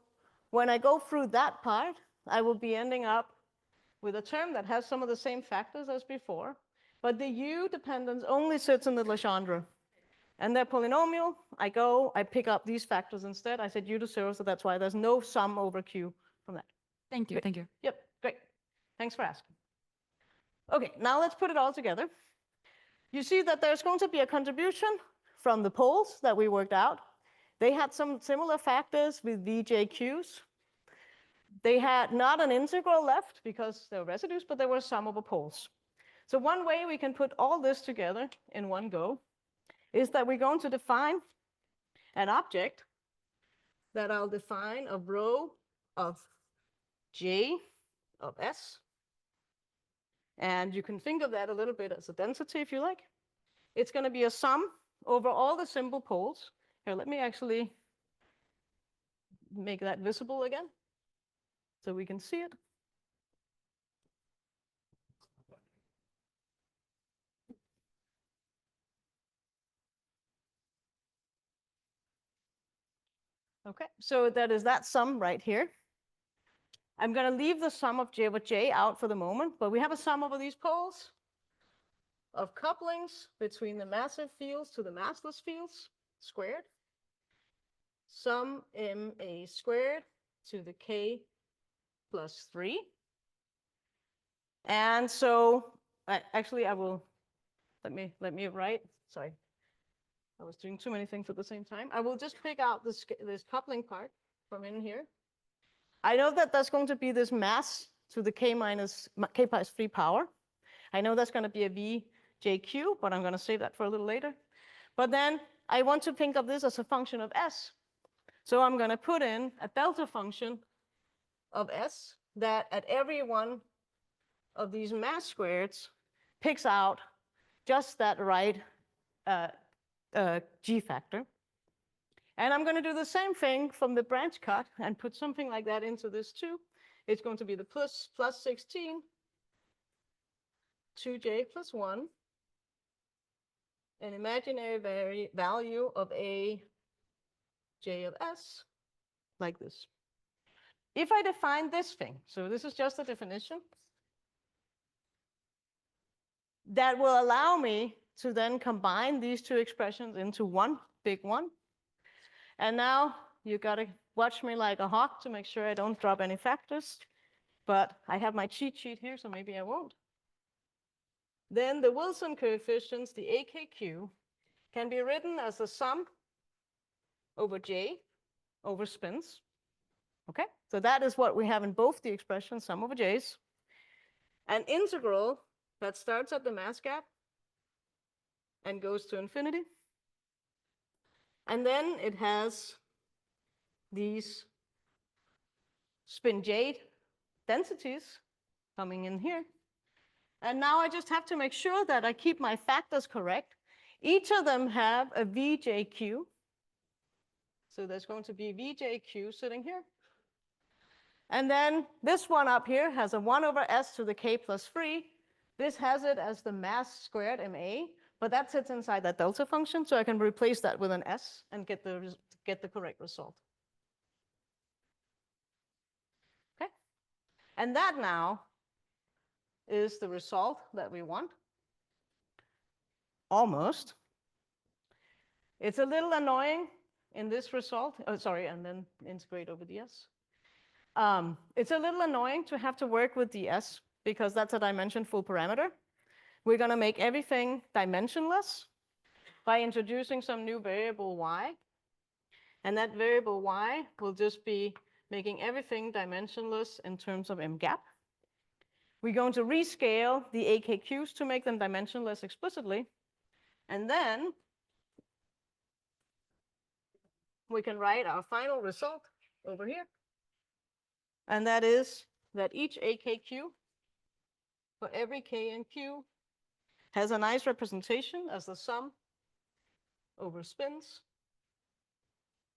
when I go through that part, I will be ending up with a term that has some of the same factors as before, but the u dependence only sits in the Legendre. And they're polynomial. I pick up these factors instead. I said u to 0, so that's why there's no sum over q from that. Thank you. Great. Thank you. Yep, great. Thanks for asking. Okay, now let's put it all together. You see that there's going to be a contribution from the poles that we worked out. They had some similar factors with VJQs. They had not an integral left because they were residues, but they were summable poles. So one way we can put all this together in one go is that we're going to define an object that I'll define a row of J of S. And you can think of that a little bit as a density if you like. It's going to be a sum over all the simple poles. Here, let me actually make that visible again so we can see it. Okay, so that is that sum right here. I'm going to leave the sum of J over J out for the moment, but we have a sum over these poles of couplings between the massive fields to the massless fields squared. Sum MA squared to the K plus 3. And so actually I will, let me write, sorry. I was doing too many things at the same time. I will just pick out this coupling part from in here. I know that that's going to be this mass to the K plus 3 power. I know that's going to be a VJQ, but I'm going to save that for a little later. But then I want to think of this as a function of S. So I'm going to put in a delta function of S that at every one of these mass squareds picks out just that right G factor. And I'm going to do the same thing from the branch cut and put something like that into this too. It's going to be the plus 16 2J plus 1, an imaginary value of a J of S, like this. If I define this thing, so this is just a definition, that will allow me to then combine these two expressions into one big one. And now you got to watch me like a hawk to make sure I don't drop any factors. But I have my cheat sheet here, so maybe I won't. Then the Wilson coefficients, the AKQ, can be written as a sum over J over spins. Okay, so that is what we have in both the expressions, sum over J's. An integral that starts at the mass gap and goes to infinity. And then it has these spin J densities coming in here. And now I just have to make sure that I keep my factors correct. Each of them have a VJQ. So there's going to be VJQ sitting here. And then this one up here has a 1 over S to the K plus 3. This has it as the mass squared MA, but that sits inside that delta function, so I can replace that with an S and get the correct result. Okay, and that now is the result that we want. Almost. It's a little annoying in this result. Oh, sorry, and then integrate over ds. It's a little annoying to have to work with ds because that's a dimension-full parameter. We're going to make everything dimensionless by introducing some new variable y. And that variable y will just be making everything dimensionless in terms of mgap. We're going to rescale the AKQs to make them dimensionless explicitly. And then we can write our final result over here. And that is that each AKQ for every K and Q has a nice representation as the sum over spins.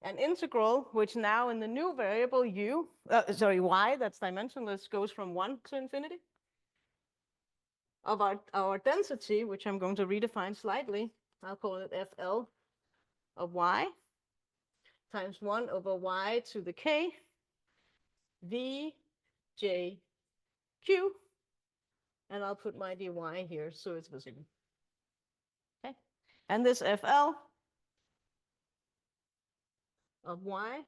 An integral, which now in the new variable y, that's dimensionless, goes from 1 to infinity. Of our density, which I'm going to redefine slightly, I'll call it FL of y times 1 over y to the k, v, j, q, and I'll put my dy here so it's visible. Okay, and this FL of y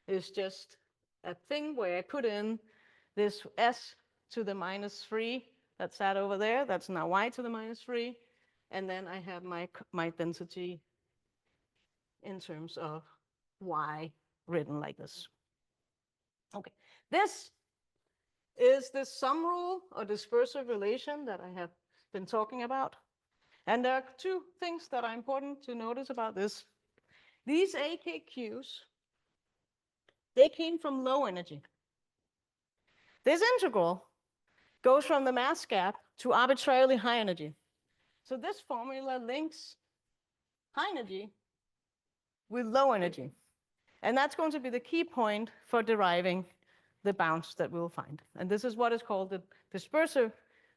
is just a thing where I put in this s to the minus 3 that's sat over there. That's now y to the minus 3. And then I have my density in terms of y written like this. Okay, this is the sum rule or dispersive relation that I have been talking about. And there are two things that are important to notice about this. These AKQs, they came from low energy. This integral goes from the mass gap to arbitrarily high energy. So this formula links high energy with low energy. And that's going to be the key point for deriving the bounds that we'll find. And this is what is called the dispersive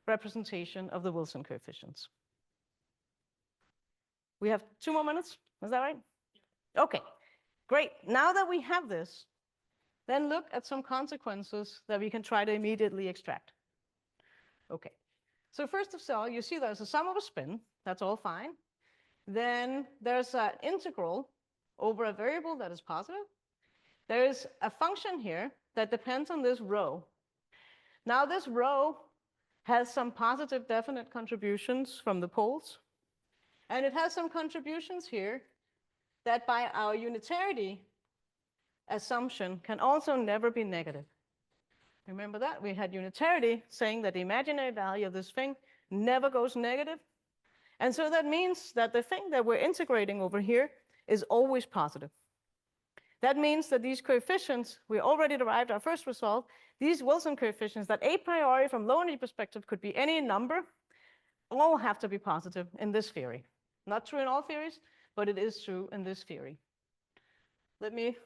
representation of the Wilson coefficients. We have 2 more minutes, is that right? Okay, great. Now that we have this, then look at some consequences that we can try to immediately extract. Okay, so first of all, you see there's a sum of a spin, that's all fine. Then there's an integral over a variable that is positive. There is a function here that depends on this rho. Now this rho has some positive definite contributions from the poles. And it has some contributions here that by our unitarity assumption can also never be negative. Remember that? We had unitarity saying that the imaginary value of this thing never goes negative. And so that means that the thing that we're integrating over here is always positive. That means that these coefficients, we already derived our first result, these Wilson coefficients that a priori from low energy perspective could be any number, all have to be positive in this theory. Not true in all theories, but it is true in this theory. Let me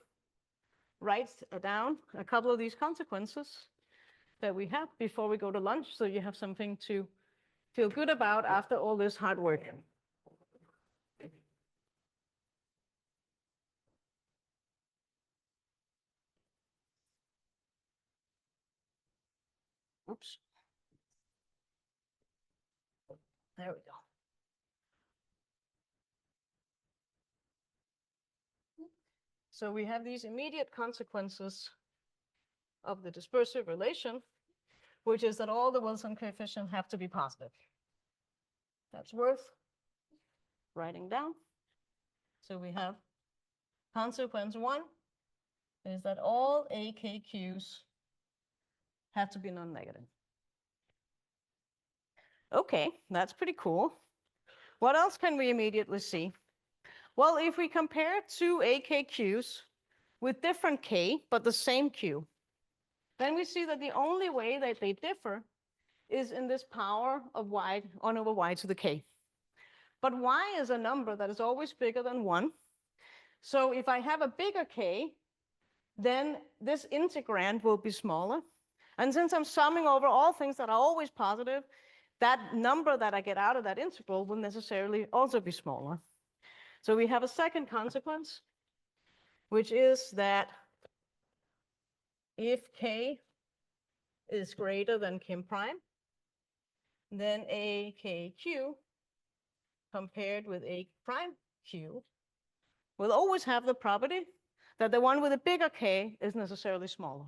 write down a couple of these consequences that we have before we go to lunch, so you have something to feel good about after all this hard work. Oops. There we go. So we have these immediate consequences of the dispersive relation, which is that all the Wilson coefficients have to be positive. That's worth writing down. So we have consequence 1 is that all AKQs have to be non-negative. Okay, that's pretty cool. What else can we immediately see? Well, if we compare two AKQs with different K, but the same Q, then we see that the only way that they differ is in this power of y, 1 over y to the k. But y is a number that is always bigger than 1. So if I have a bigger k, then this integrand will be smaller. And since I'm summing over all things that are always positive, that number that I get out of that integral will necessarily also be smaller. So we have a second consequence, which is that if k is greater than k prime, then AKQ compared with A prime Q will always have the property that the one with a bigger k is necessarily smaller.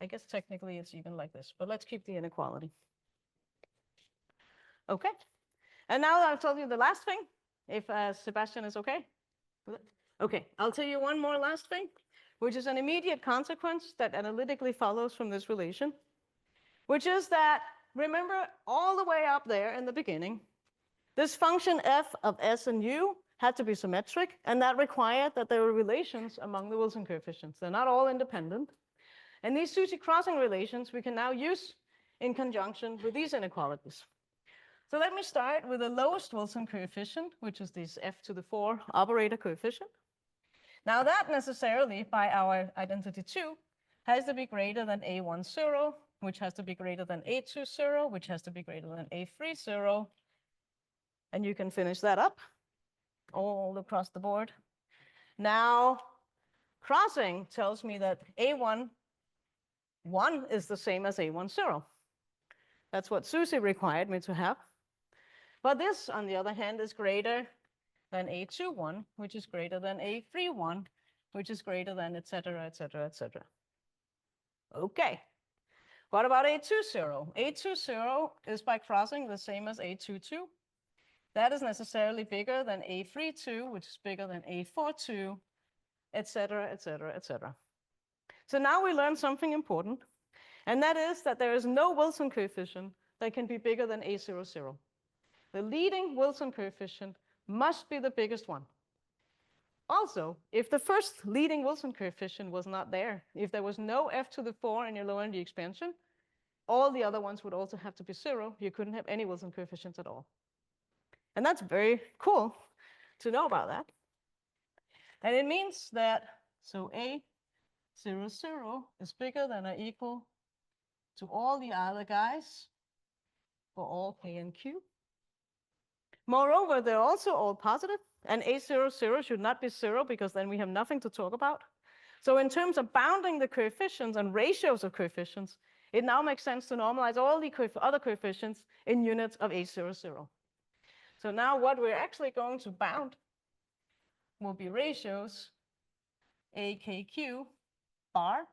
I guess technically it's even like this, but let's keep the inequality. Okay, and now I'll tell you the last thing, if Sebastian is okay. Okay, I'll tell you one more last thing, which is an immediate consequence that analytically follows from this relation, which is that, remember, all the way up there in the beginning, this function f of s and u had to be symmetric, and that required that there were relations among the Wilson coefficients. They're not all independent. And these Susy crossing relations we can now use in conjunction with these inequalities. So let me start with the lowest Wilson coefficient, which is this f to the 4 operator coefficient. Now that necessarily, by our identity 2, has to be greater than A10, which has to be greater than A20, which has to be greater than A30. And you can finish that up all across the board. Now, crossing tells me that A11 is the same as A10. That's what Susy required me to have. But this, on the other hand, is greater than A21, which is greater than A31, which is greater than et cetera, et cetera, et cetera. Okay. What about A20? A20 is by crossing the same as A22. that is necessarily bigger than A32, which is bigger than A42, etc., etc., etc. So now we learn something important, and that is that there is no Wilson coefficient that can be bigger than A00. The leading Wilson coefficient must be the biggest one. Also, if the first leading Wilson coefficient was not there, if there was no f to the 4 in your low energy expansion, all the other ones would also have to be 0. You couldn't have any Wilson coefficients at all. And that's very cool to know about that. And it means that, so A00 is bigger than or equal to all the other guys for all k and q. Moreover, they're also all positive, and A00 should not be 0 because then we have nothing to talk about. So in terms of bounding the coefficients and ratios of coefficients, it now makes sense to normalize all the other coefficients in units of A00. So now what we're actually going to bound will be ratios AKQ bar,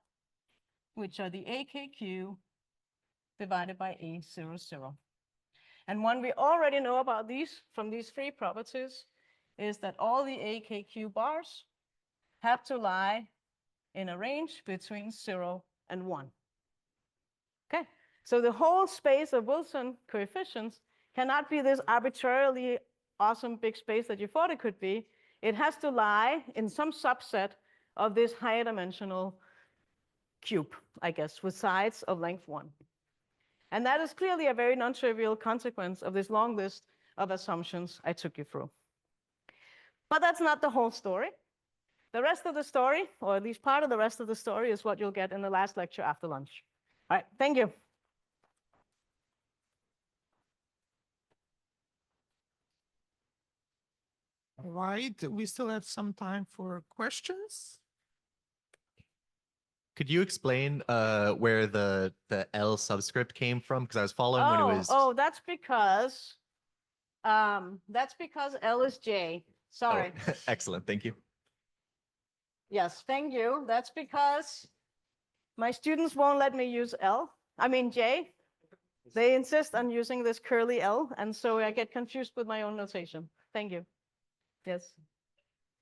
which are the AKQ divided by A00. And one we already know about these from these three properties is that all the AKQ bars have to lie in a range between 0 and 1. Okay, so the whole space of Wilson coefficients cannot be this arbitrarily awesome big space that you thought it could be. It has to lie in some subset of this higher dimensional cube, I guess, with sides of length 1. And that is clearly a very non-trivial consequence of this long list of assumptions I took you through. But that's not the whole story. The rest of the story, or at least part of the rest of the story, is what you'll get in the last lecture after lunch. All right, thank you. All right, we still have some time for questions. Could you explain where the L subscript came from? Because I was following when it was. Oh, that's because L is J. Sorry. Oh, excellent, thank you. Yes, thank you. That's because my students won't let me use J. They insist on using this curly L, and so I get confused with my own notation. Thank you. Yes.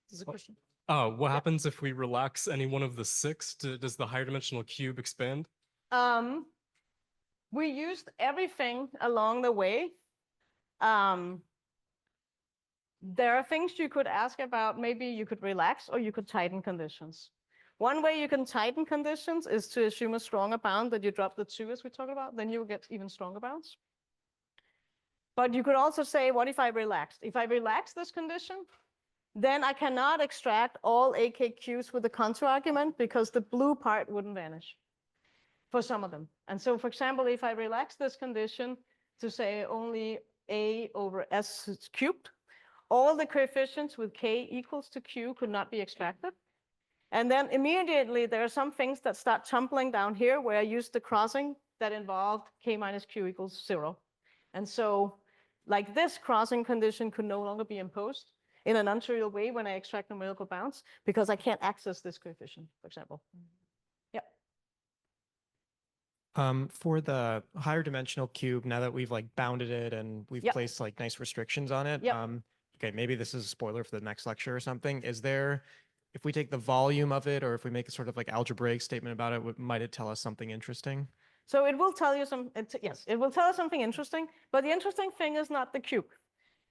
This is a question. What happens if we relax any one of the 6? Does the higher dimensional cube expand? We used everything along the way. There are things you could ask about. Maybe you could relax or you could tighten conditions. One way you can tighten conditions is to assume a stronger bound, that you drop the 2 as we talked about, then you'll get even stronger bounds. But you could also say, what if I relaxed? If I relax this condition, then I cannot extract all AKQs with the contour argument because the blue part wouldn't vanish for some of them. And so, for example, if I relax this condition to say only A over S cubed, all the coefficients with K equals to Q could not be extracted. And then immediately there are some things that start tumbling down here where I used the crossing that involved K minus Q equals 0. And so like this crossing condition could no longer be imposed in a non-trivial way when I extract numerical bounds because I can't access this coefficient, for example. Yep. For the higher dimensional cube, now that we've like bounded it and we've Yep. placed like nice restrictions on it, Yep. Okay, maybe this is a spoiler for the next lecture or something. Is there, if we take the volume of it, or if we make a sort of like algebraic statement about it, might it tell us something interesting? So it will tell you yes, it will tell us something interesting, but the interesting thing is not the cube.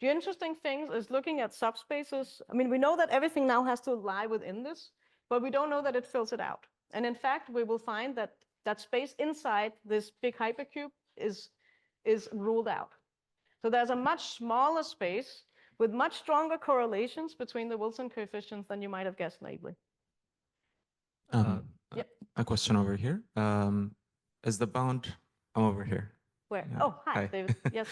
The interesting thing is looking at subspaces. I mean, we know that everything now has to lie within this, but we don't know that it fills it out. And in fact, we will find that that space inside this big hypercube is ruled out. So there's a much smaller space with much stronger correlations between the Wilson coefficients than you might have guessed naively. Yep. A question over here. Is the bound, I'm over here. Where? Yeah. Oh, hi, David. Yes.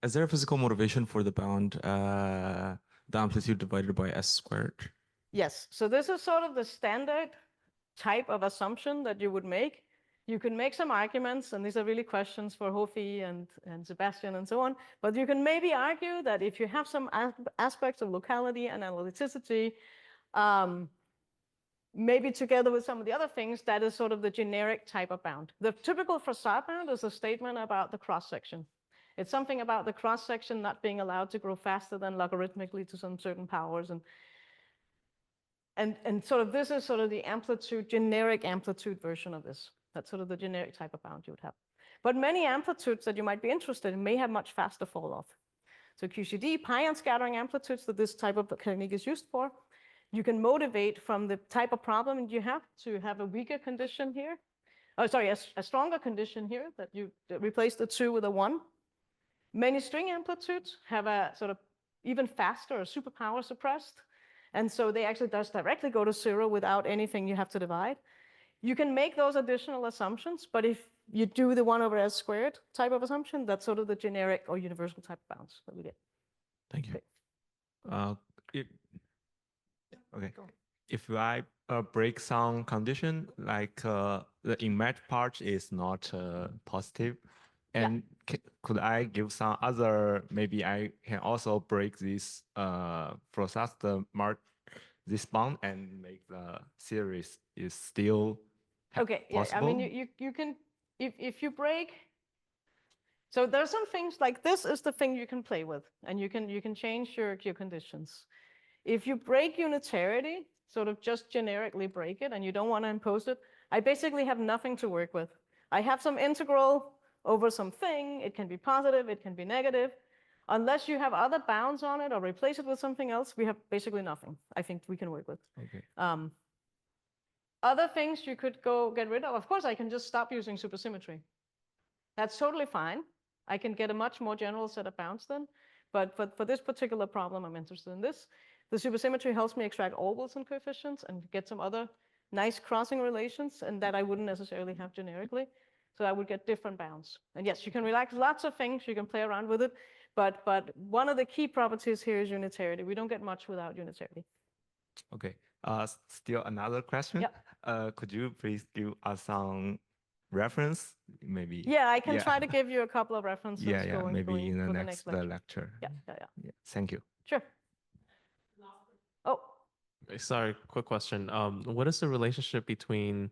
Is there a physical motivation for the bound, the amplitude divided by S squared? Yes. So this is sort of the standard type of assumption that you would make. You can make some arguments, and these are really questions for Hofi and Sebastian and so on, but you can maybe argue that if you have some aspects of locality and analyticity, maybe together with some of the other things, that is sort of the generic type of bound. The typical facade bound is a statement about the cross-section. It's something about the cross-section not being allowed to grow faster than logarithmically to some certain powers. And sort of this is sort of the amplitude, generic amplitude version of this. That's sort of the generic type of bound you would have. But many amplitudes that you might be interested in may have much faster fall off. So QCD, pion scattering amplitudes that this type of technique is used for, you can motivate from the type of problem you have to have a weaker condition here. Oh, sorry, a stronger condition here that you replace the 2 with a 1. Many string amplitudes have a sort of even faster or superpower suppressed. And so they actually just directly go to 0 without anything you have to divide. You can make those additional assumptions, but if you do the 1 over s squared type of assumption, that's sort of the generic or universal type of bounds that we get. Thank you. Okay. Okay. If I break some condition, like the image part is not positive, and could I give some other, maybe I can also break this, process this bound and make the series is still Okay, yeah, I possible? mean, you can, if you break, so there are some things like this is the thing you can play with, and you can change your conditions. If you break unitarity, sort of just generically break it, and you don't want to impose it, I basically have nothing to work with. I have some integral over something. It can be positive, it can be negative. Unless you have other bounds on it or replace it with something else, we have basically nothing I think we can work with. Okay. Other things you could go get rid of course, I can just stop using supersymmetry. That's totally fine. I can get a much more general set of bounds then. But for this particular problem, I'm interested in this. The supersymmetry helps me extract all Wilson coefficients and get some other nice crossing relations, and that I wouldn't necessarily have generically. So I would get different bounds. And yes, you can relax lots of things. You can play around with it. But one of the key properties here is unitarity. We don't get much without unitarity. Okay. Still another question. Yep. Could you please give us some reference, maybe? Yeah, I can try to give you a couple of references. Maybe in the next lecture. lecture. Yeah. Thank you. Sure. Oh. Sorry, quick question. What is the relationship between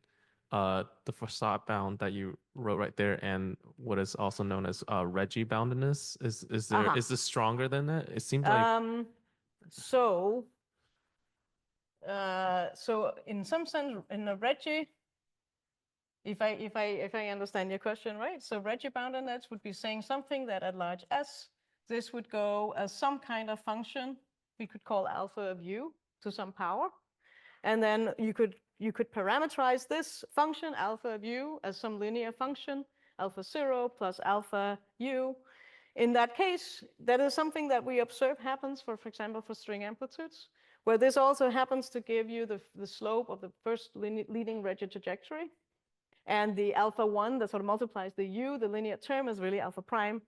the facade bound that you wrote right there and what is also known as Reggie boundedness? Is this stronger than that? It seems like so in some sense in the Reggie, if I understand your question right, so Reggie boundedness would be saying something that at large S, this would go as some kind of function we could call alpha of u to some power, and then you could parameterize this function alpha of u as some linear function alpha 0 plus alpha u. In that case, that is something that we observe happens for example, for string amplitudes, where this also happens to give you the slope of the first leading Reggie trajectory, and the alpha 1 that sort of multiplies the u, the linear term, is really alpha prime,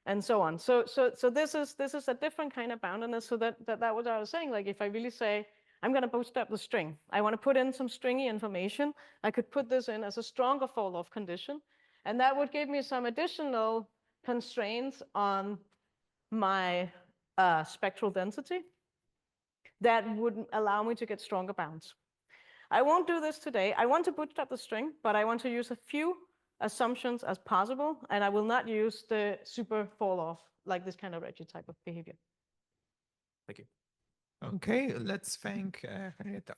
and so on. So this is a different kind of boundedness. So that was what I was saying. Like if I really say I'm going to bootstrap the string, I want to put in some stringy information, I could put this in as a stronger fall-off condition, and that would give me some additional constraints on my spectral density that would allow me to get stronger bounds. I won't do this today. I want to bootstrap the string, but I want to use a few assumptions as possible, and I will not use the super fall-off like this kind of Reggie type of behavior. Thank you. Okay, let's thank Henriette.